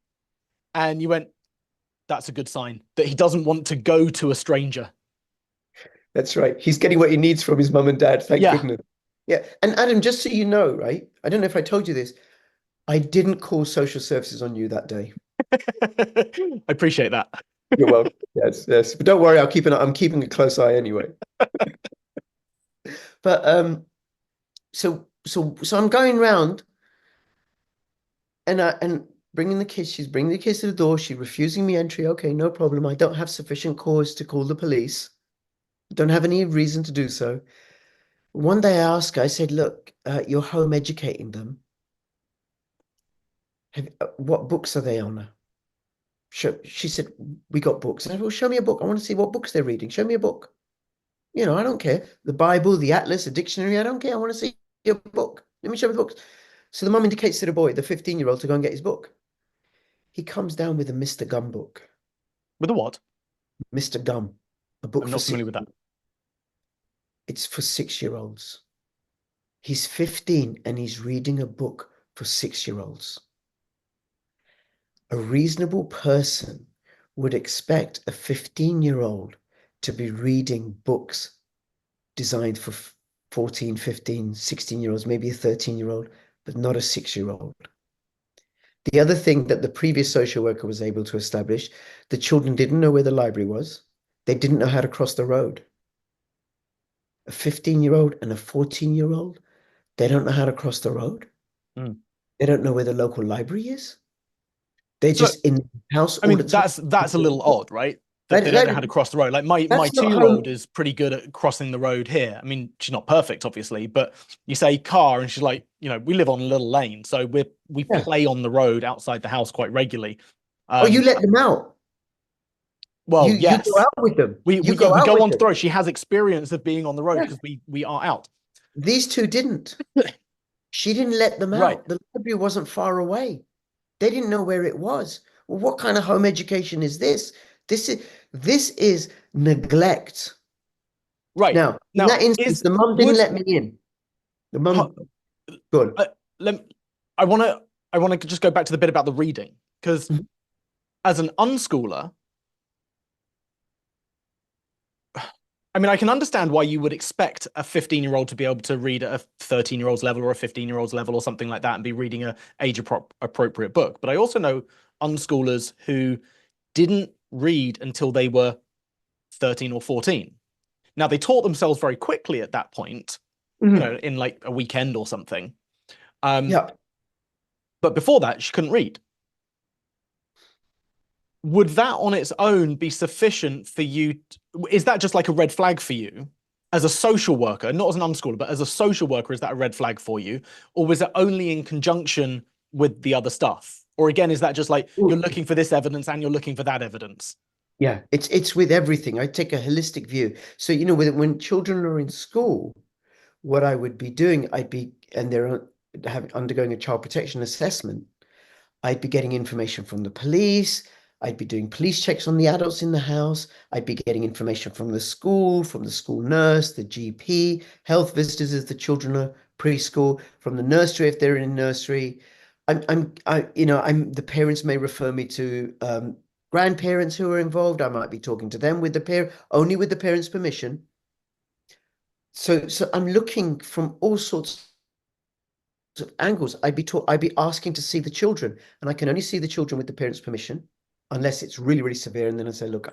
and you went, that's a good sign that he doesn't want to go to a stranger. that's right. He's getting what he needs from his mum and dad. Thank Yeah. goodness. Yeah. And Adam, just so you know, right? I don't know if I told you this. I didn't call social services on you that day. I appreciate that. You're welcome. Yes, yes. But don't worry, I'm keeping a close eye anyway. But so I'm going round and bringing the kids. She's bringing the kids to the door. She's refusing me entry. Okay, no problem. I don't have sufficient cause to call the police. Don't have any reason to do so. One day I asked her, I said, look, you're home educating them. What books are they on? She said, we got books. I said, well, show me a book. I want to see what books they're reading. Show me a book. I don't care. The Bible, the Atlas, a dictionary, I don't care. I want to see your book. Let me show you the books. So the mum indicates to the boy, the 15-year-old, to go and get his book. He comes down with a Mr. Gum book. With a what? Mr. Gum, a book I'm for not six. familiar with that. It's for 6-year-olds. He's 15 and he's reading a book for 6-year-olds. A reasonable person would expect a 15-year-old to be reading books designed for 14, 15, 16-year-olds, maybe a 13-year-old, but not a 6-year-old. The other thing that the previous social worker was able to establish, the children didn't know where the library was. They didn't know how to cross the road. A 15-year-old and a 14-year-old, they don't know how to cross the road. Mm. They don't know where the local library is. They're So, just in the house I all the mean, time. that's a little odd, right? That they That, don't know that, how to cross the road. Like my that's not 2-year-old home. is pretty good at crossing the road here. I mean, she's not perfect, obviously, but you say car, and she's like, we live on a little lane, so we Yeah. play on the road outside the house quite regularly. Oh, you Um, let them out. well, You go yes, out with them. we You yeah go we out go with onto them. the road. She has experience of being on the road Yeah. because we are out. These two didn't. She didn't let them Right. out. The library wasn't far away. They didn't know where it was. Well, what kind of home education is this? This is neglect. Right. Now, in Now, that instance, is the mum didn't would let me in. The mum, good. uh, let I want to just go back to the bit about the reading, because Mhm. as an unschooler, I mean, I can understand why you would expect a 15-year-old to be able to read at a 13-year-old's level or a 15-year-old's level or something like that and be reading a age appropriate book. But I also know unschoolers who didn't read until they were 13 or 14. Now, they taught themselves very quickly at that point, Mhm. in like a weekend or something. Um, Yeah. but before that, she couldn't read. Would that on its own be sufficient for you? Is that just like a red flag for you as a social worker, not as an unschooler, but as a social worker? Is that a red flag for you, or was it only in conjunction with the other stuff? Or again, is that just like you're Ooh, looking for this evidence and you're looking for that evidence? yeah. It's with everything. I take a holistic view. So, when children are in school, what I would be doing, and they're undergoing a child protection assessment. I'd be getting information from the police. I'd be doing police checks on the adults in the house. I'd be getting information from the school nurse, the GP, health visitors if the children are preschool, from the nursery if they're in nursery. The parents may refer me to grandparents who are involved. I might be talking to them only with the parents' permission. So I'm looking from all sorts of angles. I'd be asking to see the children, and I can only see the children with the parents' permission, unless it's really, really severe. And then I say, look,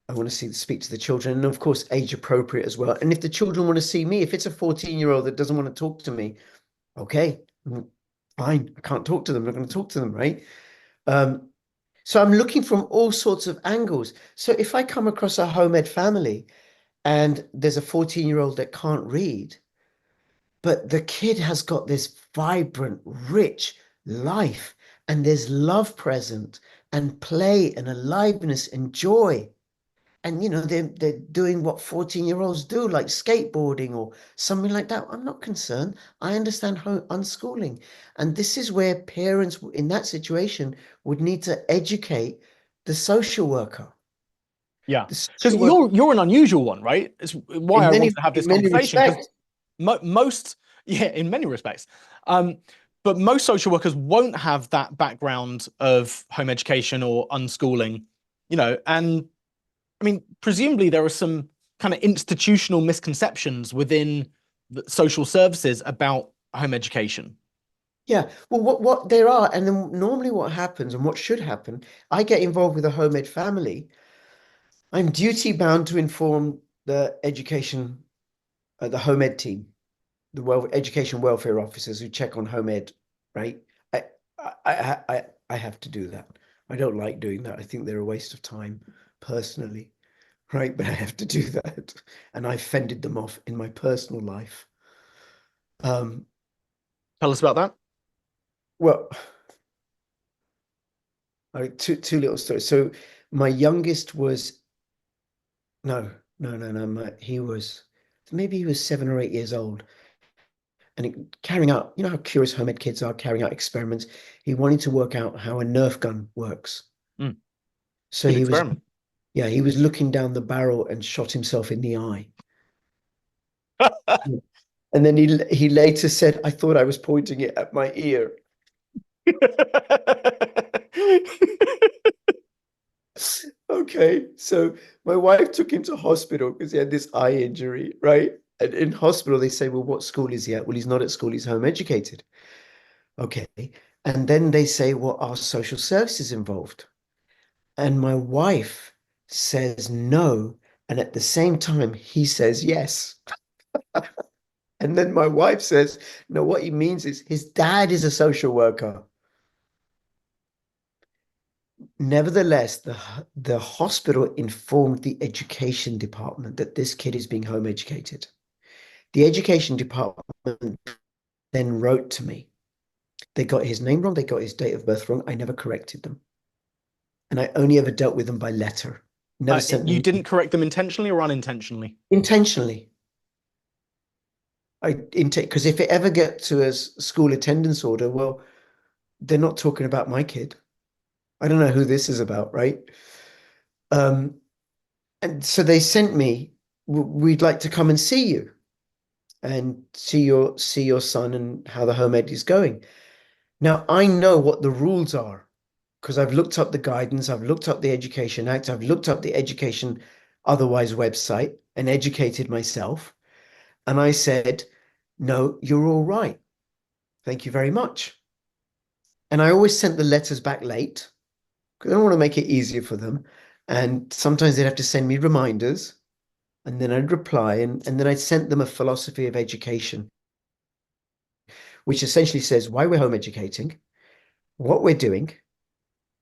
I want to speak to the children, and of course, age appropriate as well. And if the children want to see me, if it's a 14-year-old that doesn't want to talk to me, okay, fine. I can't talk to them. I'm not going to talk to them, right? Um, so I'm looking from all sorts of angles. So if I come across a home ed family and there's a 14-year-old that can't read, but the kid has got this vibrant, rich life, and there's love present, and play, and aliveness, and joy. And they're doing what 14-year-olds do, like skateboarding or something like that. I'm not concerned. I understand unschooling. And this is where parents in that situation would need to educate the social worker. Yeah, The because social worker, you're an unusual one, right? It's why in I many wanted to have this in many conversation, because respects. most, yeah, in many respects. But most social workers won't have that background of home education or unschooling, and I mean, presumably there are some kind of institutional misconceptions within the social services about home education. Yeah, well, what there are, and then normally what happens and what should happen, I get involved with a home ed family. I'm duty bound to inform the education, the home ed team, the education welfare officers who check on home ed, right? I, I have to do that. I don't like doing that. I think they're a waste of time, personally, right? But I have to do that, and I fended them off in my personal life. Um, Tell us about that. well. Two little stories. So my youngest was no, no, no, no. Maybe he was 7 or 8 years old, and carrying out. You know how curious home ed kids are, carrying out experiments. He wanted to work out how a Nerf gun works. Mm, So good experiment. he was looking down the barrel and shot himself in the eye. And then he later said, "I thought I was pointing it at my ear." Okay, so my wife took him to hospital because he had this eye injury, right? And in hospital, they say, well, what school is he at? Well, he's not at school, he's home educated. Okay. And then they say, well, are social services involved? And my wife says no. And at the same time, he says yes. And then my wife says, no, what he means is his dad is a social worker. Nevertheless, the hospital informed the education department that this kid is being home educated. The education department then wrote to me. They got his name wrong, they got his date of birth wrong. I never corrected them. And I only ever dealt with them by letter. Never sent You them didn't correct them intentionally or unintentionally? intentionally. I intake because if it ever gets to a school attendance order, well, they're not talking about my kid. I don't know who this is about, right? Um, and so they sent me, we'd like to come and see you and see your son and how the home ed is going. Now I know what the rules are because I've looked up the guidance, I've looked up the Education Act, I've looked up the Education Otherwise website and educated myself. And I said, no, you're all right. Thank you very much. And I always sent the letters back late because I don't want to make it easier for them. And sometimes they'd have to send me reminders and then I'd reply and then I'd sent them a philosophy of education, which essentially says why we're home educating, what we're doing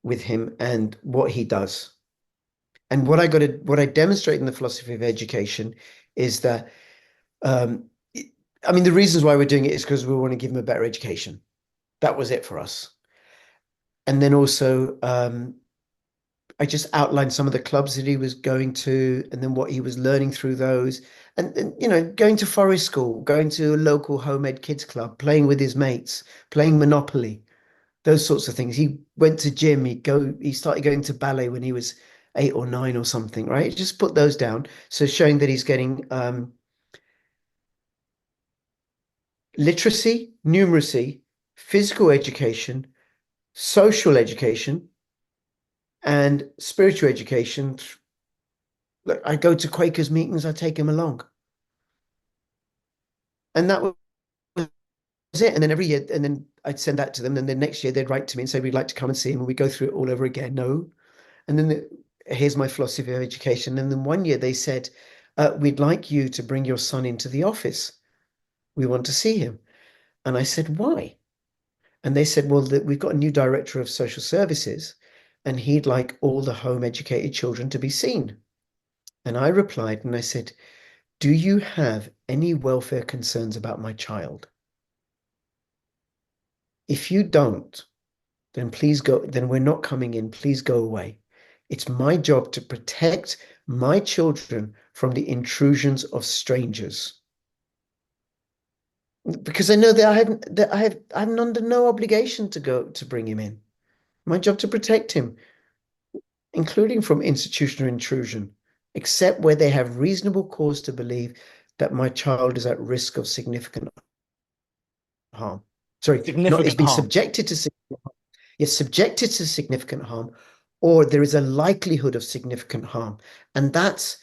with him and what he does. And what I demonstrate in the philosophy of education is that um, I mean the reasons why we're doing it is because we want to give him a better education. That was it for us. And then also I just outlined some of the clubs that he was going to and then what he was learning through those. And you know, going to forest school, going to a local home ed kids club, playing with his mates, playing Monopoly, those sorts of things. He went to gym, he started going to ballet when he was 8 or 9 or something, right? Just put those down. So showing that he's getting literacy, numeracy, physical education, social education, and spiritual education. Look, I go to Quakers meetings, I take him along. And that was it. And then every year, and then I'd send that to them. And then the next year they'd write to me and say, we'd like to come and see him. And we go through it all over again. No. And then here's my philosophy of education. And then one year they said, we'd like you to bring your son into the office. We want to see him. And I said, why? And they said, well, we've got a new director of social services and he'd like all the home educated children to be seen. And I replied and I said, do you have any welfare concerns about my child? If you don't, then please go, then we're not coming in. Please go away. It's my job to protect my children from the intrusions of strangers. Because I know that I'm under no obligation to go to bring him in. My job to protect him, including from institutional intrusion, except where they have reasonable cause to believe that my child is at risk of significant harm. Sorry, not is Significant being harm. subjected to is subjected to significant harm, or there is a likelihood of significant harm. And that's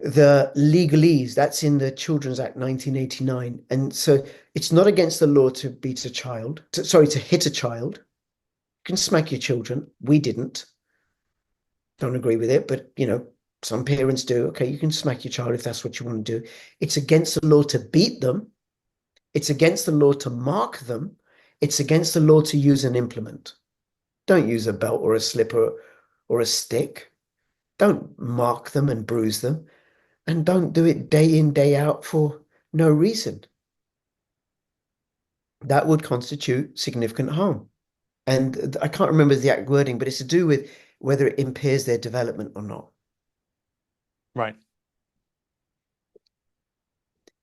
the legalese. That's in the Children's Act 1989. And so it's not against the law to beat a child, to hit a child. You can smack your children. We didn't. Don't agree with it, but you know, some parents do. Okay, you can smack your child if that's what you want to do. It's against the law to beat them. It's against the law to mark them. It's against the law to use an implement. Don't use a belt or a slipper or a stick. Don't mark them and bruise them. And don't do it day in, day out for no reason. That would constitute significant harm. And I can't remember the exact wording, but it's to do with whether it impairs their development or not. Right.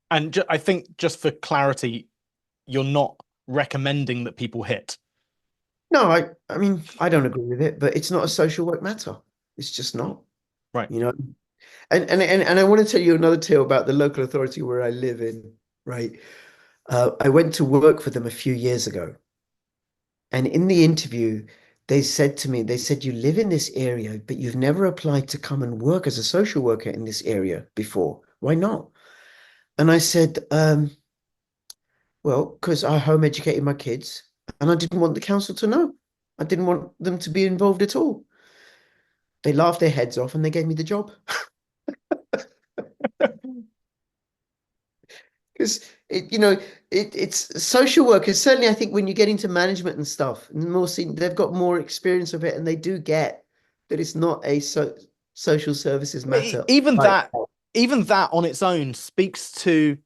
And I think just for clarity, you're not recommending that people hit. No, I mean, I don't agree with it, but it's not a social work matter. It's just not, Right. you know. And I want to tell you another tale about the local authority where I live in, right? I went to work for them a few years ago. And in the interview, they said to me, they said, you live in this area, but you've never applied to come and work as a social worker in this area before. Why not? And I said, well, because I home educated my kids and I didn't want the council to know. I didn't want them to be involved at all. They laughed their heads off and they gave me the job. Because it's social workers. Certainly, I think when you get into management and stuff, and more seen, they've got more experience of it, and they do get that it's not a social services matter. Even Right. that, even that on its own speaks to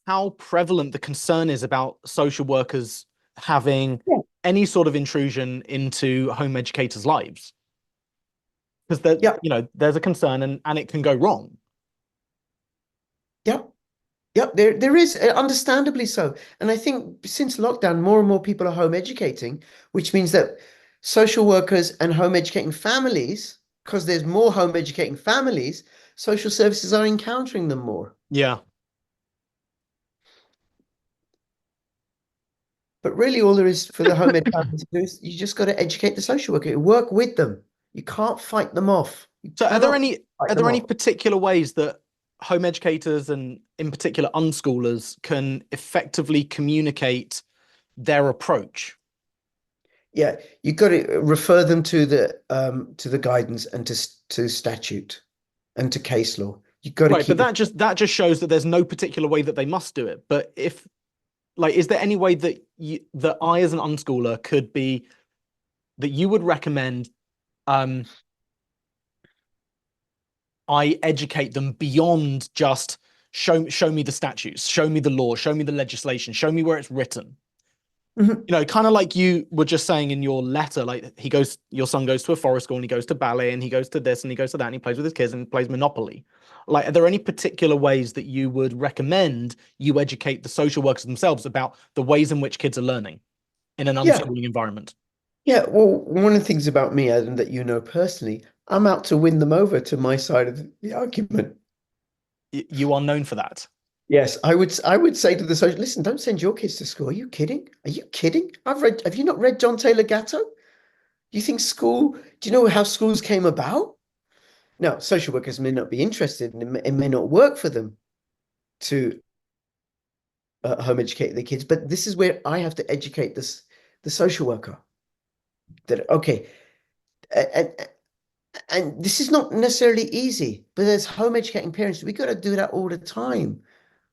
how prevalent the concern is about social workers having Yeah. any sort of intrusion into home educators' lives. Because Yep. there's a concern and it can go wrong. Yep. Yep. There is, understandably so. And I think since lockdown, more and more people are home educating, which means that social workers and home educating families, because there's more home educating families, social services are encountering them more. Yeah. But really, all there is for the home ed family to do is you just got to educate the social worker, work with them. You can't fight them off. You So cannot fight are them there any off. particular ways that home educators and in particular unschoolers can effectively communicate their approach? Yeah, you got to refer them to the guidance and to statute and to case law. You got to Right, but keep it. that just shows that there's no particular way that they must do it. But if like, is there any way that I as an unschooler could be that you would recommend um I educate them beyond just show me the statutes, show me the law, show me the legislation, show me where it's written. Mhm. Kind of like you were just saying in your letter, like your son goes to a forest school and he goes to ballet and he goes to this and he goes to that and he plays with his kids and plays Monopoly. Like, are there any particular ways that you would recommend you educate the social workers themselves about the ways in which kids are learning in an Yeah, unschooling environment? yeah. Well, one of the things about me, Adam, that you know personally, I'm out to win them over to my side of the argument. You are known for that. Yes, I would say to the social, listen, don't send your kids to school. Are you kidding? Are you kidding? Have you not read John Taylor Gatto? Do you think do you know how schools came about? Now, social workers may not be interested and it may not work for them to home educate their kids, but this is where I have to educate the social worker that, okay, and, and this is not necessarily easy, but as home educating parents, we got to do that all the time.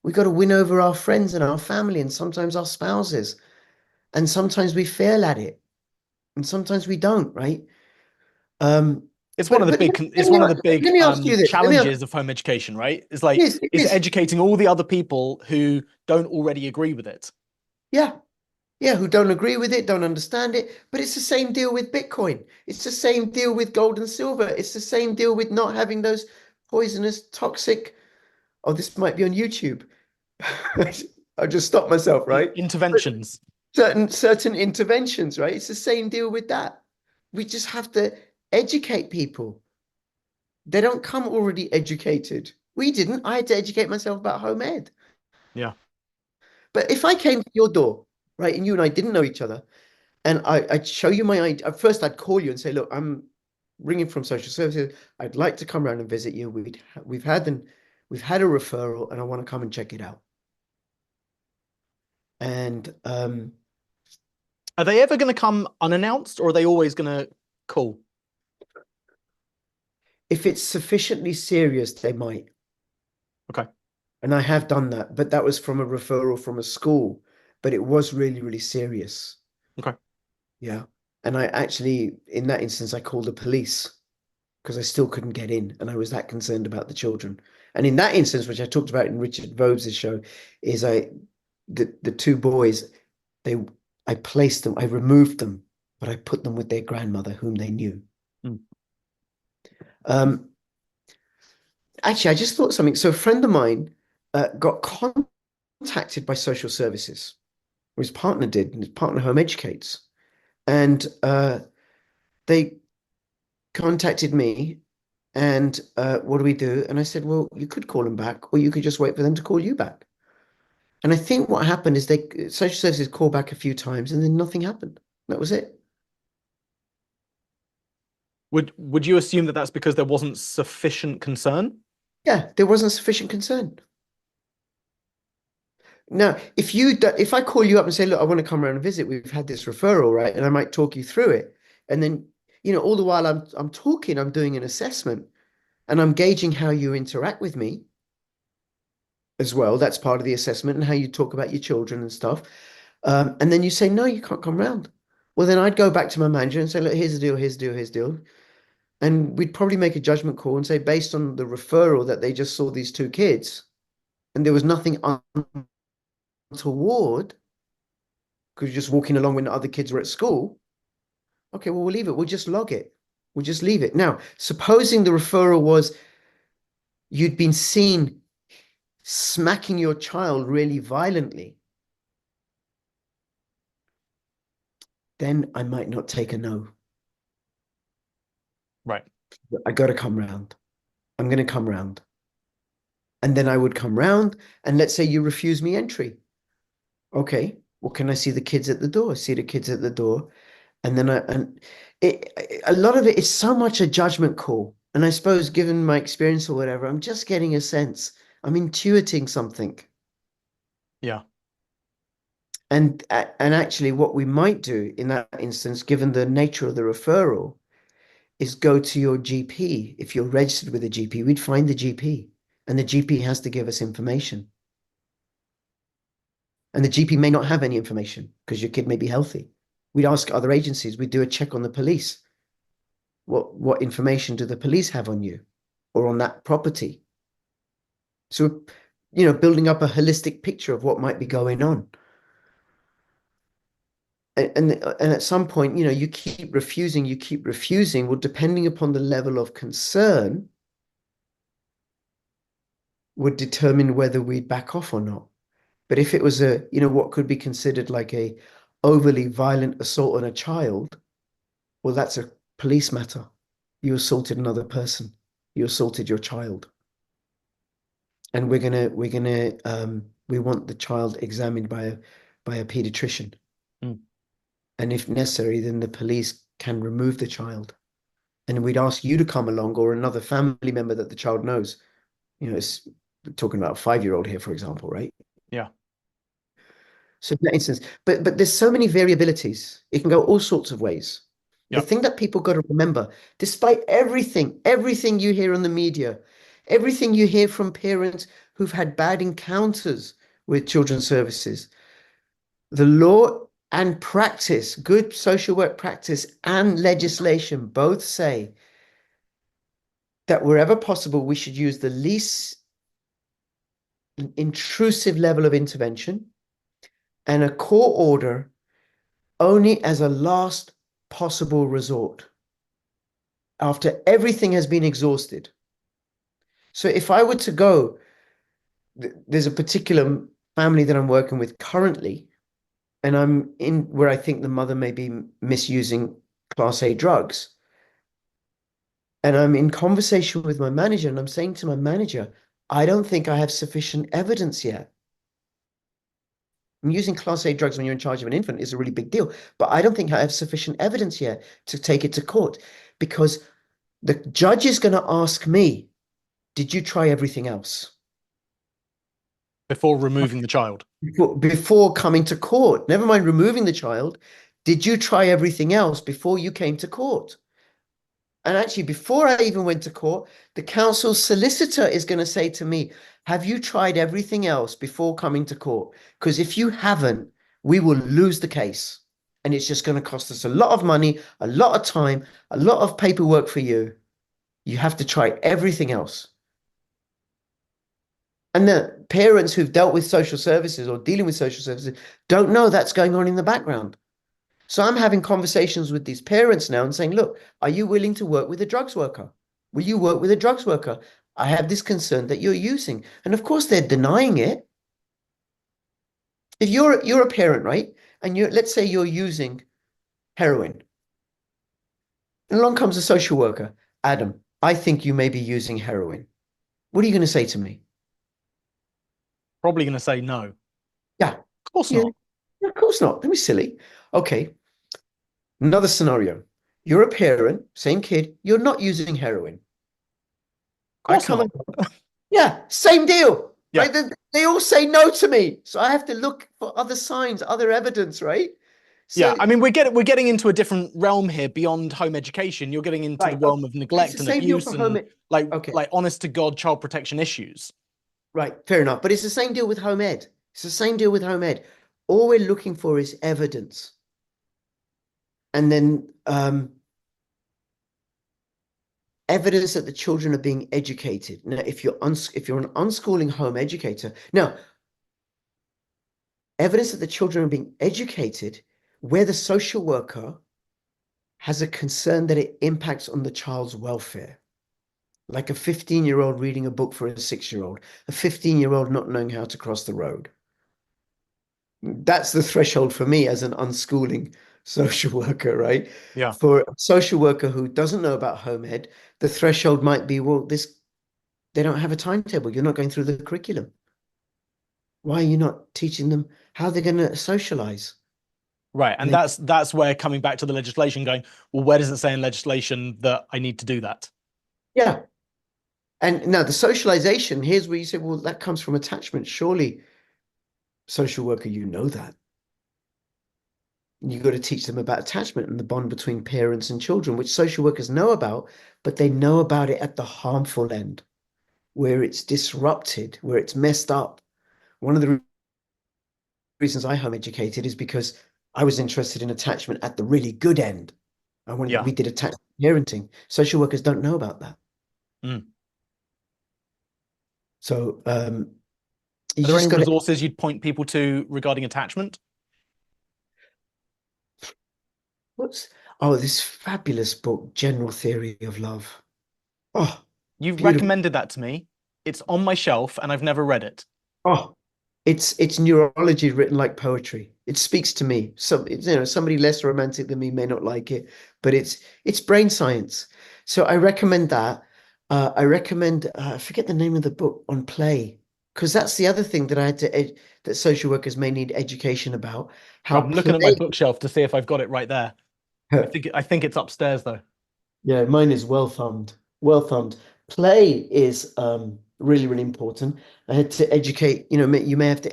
We got to win over our friends and our family and sometimes our spouses. And sometimes we fail at it and sometimes we don't, right? Um, It's one of but the but big let it's me one of the let big me ask you this. Let me ask challenges of home education, right? It's like yes, it is is. educating all the other people who don't already agree with it. Yeah. Yeah, who don't agree with it, don't understand it. But it's the same deal with Bitcoin. It's the same deal with gold and silver. It's the same deal with not having those poisonous, toxic. Oh, this might be on YouTube. I just stopped myself, right? But Interventions. certain interventions, right? It's the same deal with that. We just have to educate people. They don't come already educated. We didn't. I had to educate myself about home ed. Yeah. But if I came to your door, right, and you and I didn't know each other, and I'd show you my ID. At first, I'd call you and say, "Look, I'm ringing from social services. I'd like to come around and visit you. We've had a referral, and I want to come and check it out." And Are they ever going to come unannounced or are they always going to call? if it's sufficiently serious, they might. Okay. And I have done that, but that was from a referral from a school, but it was really, really serious. Okay. Yeah. And I actually, in that instance, I called the police because I still couldn't get in, and I was that concerned about the children. And in that instance, which I talked about in Richard Vobes' show, is the two boys, they I placed them, I removed them, but I put them with their grandmother, whom they knew. Mm. Um, Actually, I just thought something. So a friend of mine got contacted by social services, or his partner did, and his partner home educates, and they contacted me. And what do we do? And I said, well, you could call them back, or you could just wait for them to call you back. And I think what happened is social services called back a few times, and then nothing happened. That was it. Would you assume that that's because there wasn't sufficient concern? Yeah, there wasn't sufficient concern. Now, if I call you up and say, look, I want to come around and visit, we've had this referral, right? And I might talk you through it. And then, all the while I'm talking, I'm doing an assessment and I'm gauging how you interact with me as well. That's part of the assessment and how you talk about your children and stuff. And then you say, no, you can't come round. Well, then I'd go back to my manager and say, look, here's the deal, here's the deal, here's the deal. And we'd probably make a judgment call and say, based on the referral that they just saw these two kids, and there was nothing untoward, because you're just walking along when the other kids were at school. Okay, well, we'll leave it. We'll just log it. We'll just leave it. Now, supposing the referral was you'd been seen smacking your child really violently, then I might not take a no. Right. I got to come round. I'm going to come round. And then I would come round, and let's say you refuse me entry. Okay, well, can I see the kids at the door? See the kids at the door. And then a lot of it is so much a judgment call. And I suppose given my experience or whatever, I'm just getting a sense. I'm intuiting something. Yeah. And actually what we might do in that instance, given the nature of the referral, is go to your GP. If you're registered with a GP, we'd find the GP. And the GP has to give us information. And the GP may not have any information because your kid may be healthy. We'd ask other agencies. We'd do a check on the police. What information do the police have on you or on that property? So, building up a holistic picture of what might be going on. And at some point, you keep refusing. Well, depending upon the level of concern, would determine whether we'd back off or not. But if it was what could be considered like a overly violent assault on a child, well, that's a police matter. You assaulted another person. You assaulted your child. And we want the child examined by a pediatrician. Mm. And if necessary, then the police can remove the child. And we'd ask you to come along or another family member that the child knows. It's we're talking about a 5-year-old here, for example, right? Yeah. So in that instance, but there's so many variabilities. It can go all sorts of ways. The Yep. thing that people got to remember, despite everything you hear on the media, everything you hear from parents who've had bad encounters with children's services, the law and practice, good social work practice and legislation both say that wherever possible, we should use the least intrusive level of intervention and a court order only as a last possible resort after everything has been exhausted. So if I were to go, there's a particular family that I'm working with currently, and I'm in where I think the mother may be misusing Class A drugs. And I'm in conversation with my manager, and I'm saying to my manager, I don't think I have sufficient evidence yet. And using Class A drugs when you're in charge of an infant is a really big deal, but I don't think I have sufficient evidence yet to take it to court because the judge is going to ask me, did you try everything else? Before removing the child. Before coming to court. Never mind removing the child. Did you try everything else before you came to court? And actually, before I even went to court, the council's solicitor is going to say to me, have you tried everything else before coming to court? Because if you haven't, we will lose the case. And it's just going to cost us a lot of money, a lot of time, a lot of paperwork for you. You have to try everything else. And the parents who've dealt with social services or dealing with social services don't know that's going on in the background. So I'm having conversations with these parents now and saying, look, are you willing to work with a drugs worker? Will you work with a drugs worker? I have this concern that you're using. And of course, they're denying it. If you're a parent, right? And let's say you're using heroin. And along comes a social worker. Adam, I think you may be using heroin. What are you going to say to me? Probably going to say no. Yeah. Of course Yeah. not. Of course not. Don't be silly. Okay. Another scenario. You're a parent, same kid, you're not using heroin. Of I course come not. along. Yeah, same deal, Yeah. right? They all say no to me. So I have to look for other signs, other evidence, right? Yeah, So, I mean, we're getting into a different realm here beyond home education. You're getting into the right, okay. realm of But it's neglect the and same deal for abuse home. and like Okay, like honest to God child protection issues. right, fair enough. But it's the same deal with home ed. It's the same deal with home ed. All we're looking for is evidence. And then evidence that the children are being educated. Now, if you're an unschooling home educator, now evidence that the children are being educated, where the social worker has a concern that it impacts on the child's welfare. Like a 15-year-old reading a book for a 6-year-old, a 15-year-old not knowing how to cross the road. That's the threshold for me as an unschooling social worker, right? Yeah. For a social worker who doesn't know about home ed, the threshold might be, well, this they don't have a timetable. You're not going through the curriculum. Why are you not teaching them how they're going to socialize? Right. And And then, that's where coming back to the legislation going, well, where does it say in legislation that I need to do that? yeah. And now the socialization, here's where you say, well, that comes from attachment. Surely, social worker, you know that. You got to teach them about attachment and the bond between parents and children, which social workers know about, but they know about it at the harmful end, where it's disrupted, where it's messed up. One of the reasons I home educated is because I was interested in attachment at the really good end. Yeah. We did attachment parenting. Social workers don't know about that. Mm. So you Are there any just got to, resources you'd point people to regarding attachment? what's, oh, this fabulous book, General Theory of Love. Oh, You've beautiful. recommended that to me. It's on my shelf and I've never read it. Oh, it's neurology written like poetry. It speaks to me. Somebody less romantic than me may not like it, but it's brain science. So I recommend that. I recommend I forget the name of the book on play because that's the other thing that that social workers may need education about how Right, I'm looking at my play. bookshelf to see if I've got it right there. I think it's upstairs though. Yeah, mine is well thumbed. Well thumbed. Play is really, really important. I had to educate, you may have to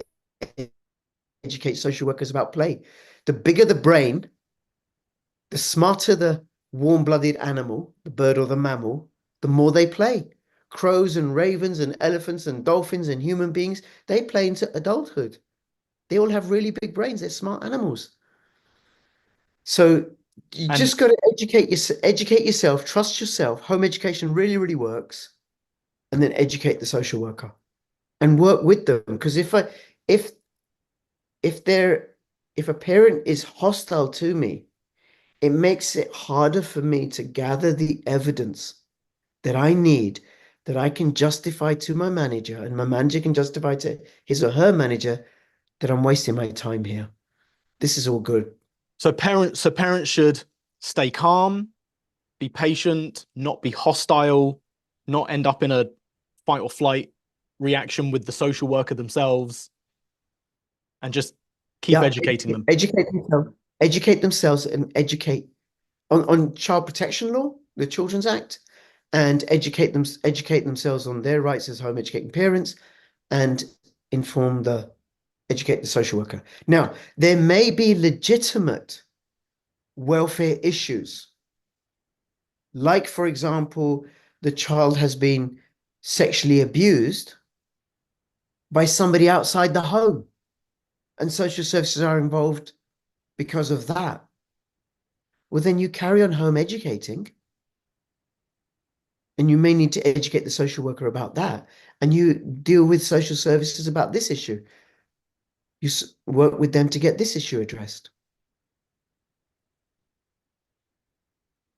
educate social workers about play. The bigger the brain, the smarter the warm-blooded animal, the bird or the mammal, the more they play. Crows and ravens and elephants and dolphins and human beings, they play into adulthood. They all have really big brains. They're smart animals. So you And just got to educate yourself, trust yourself. Home education really, really works. And then educate the social worker and work with them. Because if if they're if a parent is hostile to me, it makes it harder for me to gather the evidence that I need, that I can justify to my manager, and my manager can justify to his or her manager that I'm wasting my time here. This is all good. so parents should stay calm, be patient, not be hostile, not end up in a fight or flight reaction with the social worker themselves, and just keep Yeah, educating them. educate themselves, and educate on child protection law, the Children's Act, and educate themselves on their rights as home educating parents, and inform the educate the social worker. Now, there may be legitimate welfare issues, like, for example, the child has been sexually abused by somebody outside the home, and social services are involved because of that. Well, then you carry on home educating, and you may need to educate the social worker about that, and you deal with social services about this issue. You work with them to get this issue addressed.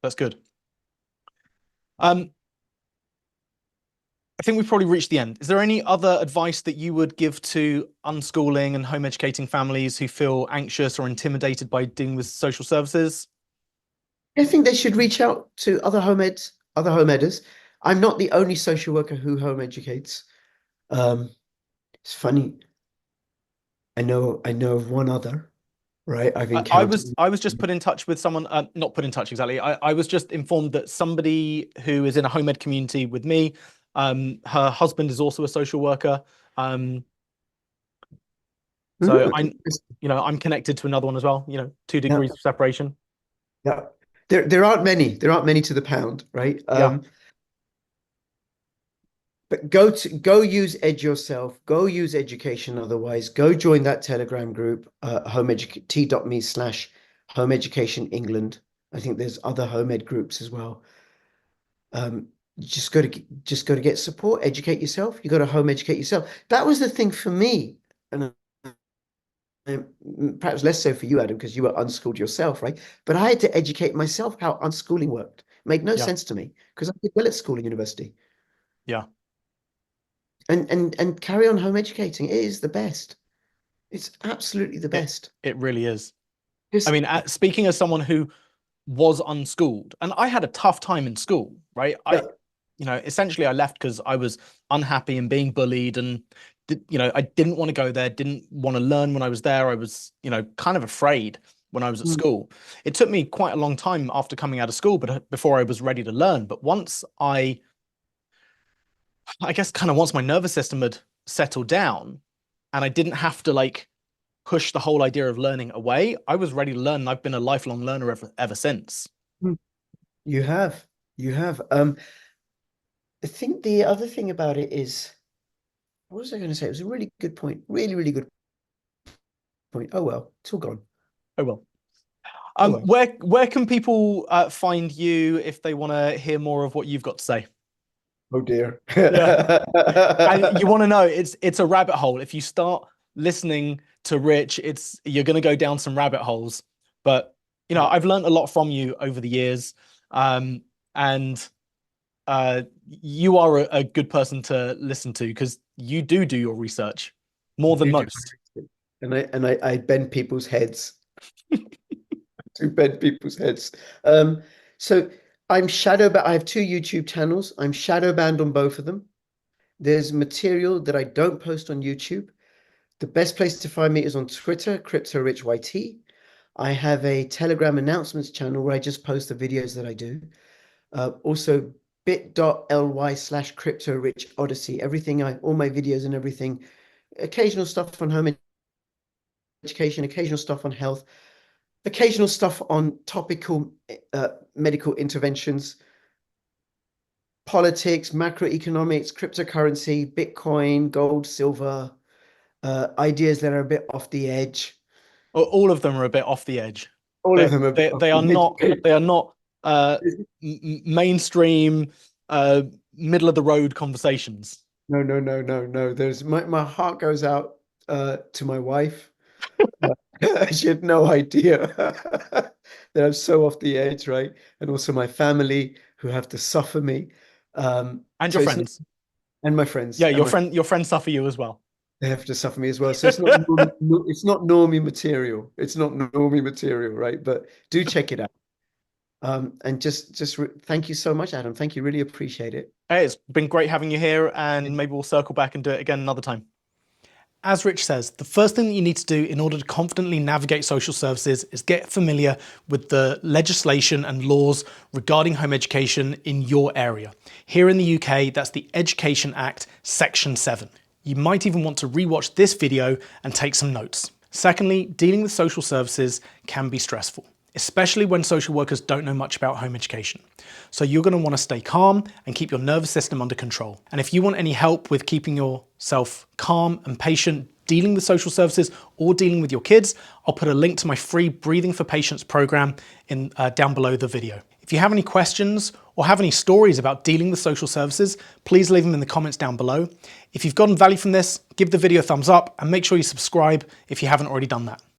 That's good. I think we've probably reached the end. Is there any other advice that you would give to unschooling and home educating families who feel anxious or intimidated by dealing with social services? I think they should reach out to other home eders. I'm not the only social worker who home educates. Um, it's funny. I know of one other. right? I've I encountered. was just put in touch with someone, not put in touch exactly. I was just informed that somebody who is in a home ed community with me, her husband is also a social worker. Um, so Mm, I'm connected to another one as well. 2 degrees yeah, of separation. yeah. There aren't many. There aren't many to the pound, right? Yeah, But go use Edge yourself. Go use education otherwise. Go join that Telegram group, t.me/home education England. I think there's other home ed groups as well. You just got to get support, educate yourself. You got to home educate yourself. That was the thing for me, and perhaps less so for you, Adam, because you were unschooled yourself, right? But I had to educate myself how unschooling worked. It made no yeah, sense to me because I did well at school and university. yeah. And carry on home educating. It is the best. It's absolutely the It best. it really is. I Just mean, speaking as someone who was unschooled, and I had a tough time in school, right? yeah. Essentially I left because I was unhappy and being bullied, and I didn't want to go there, didn't want to learn when I was there. I was, kind of afraid when I was at Mm, school. It took me quite a long time after coming out of school, but before I was ready to learn. But once I guess kind of once my nervous system had settled down and I didn't have to like push the whole idea of learning away, I was ready to learn. And I've been a lifelong learner ever since. mm. You have. You have. I think the other thing about it is, what was I going to say? It was a really good point. Really, really good point. Oh well, it's all gone. Oh well. Oh well. Where can people find you if they want to hear more of what you've got to say? Oh dear. Yeah. And you want to know, it's a rabbit hole. If you start listening to Rich, you're going to go down some rabbit holes. But I've learned a lot from you over the years, and you are a good person to listen to because you do your research more than You do. most. And I bend people's heads. To bend people's heads. Um, so I'm shadow banned. I have two YouTube channels. I'm shadow banned on both of them. There's material that I don't post on YouTube. The best place to find me is on Twitter, CryptoRichYT. I have a Telegram announcements channel where I just post the videos that I do. Also bit.ly/CryptoRichOdyssey. All my videos and everything. Occasional stuff on home education, occasional stuff on health, occasional stuff on topical medical interventions, politics, macroeconomics, cryptocurrency, Bitcoin, gold, silver, ideas that are a bit off the edge. All of them are a bit off the edge. All They of them are a bit they, off they are the not edge. they are not mainstream, middle of the road conversations. No, no, no, no, no. There's my heart goes out to my wife. She had no idea that I'm so off the edge, right? And also my family who have to suffer me. And So your it's not, friends. and my friends Yeah, and your friends suffer you as well. they have to suffer me as well. So it's not it's not normie material. It's not normie material, right? But do check it out. And thank you so much, Adam. Thank you. Really appreciate it. Hey, it's been great having you here, and maybe we'll circle back and do it again another time. As Rich says, the first thing that you need to do in order to confidently navigate social services is get familiar with the legislation and laws regarding home education in your area. Here in the UK, that's the Education Act, Section 7. You might even want to rewatch this video and take some notes. Secondly, dealing with social services can be stressful, especially when social workers don't know much about home education. So you're going to want to stay calm and keep your nervous system under control. And if you want any help with keeping yourself calm and patient dealing with social services or dealing with your kids, I'll put a link to my free Breathing for Patients program down below the video. If you have any questions or have any stories about dealing with social services, please leave them in the comments down below. If you've gotten value from this, give the video a thumbs up and make sure you subscribe if you haven't already done that.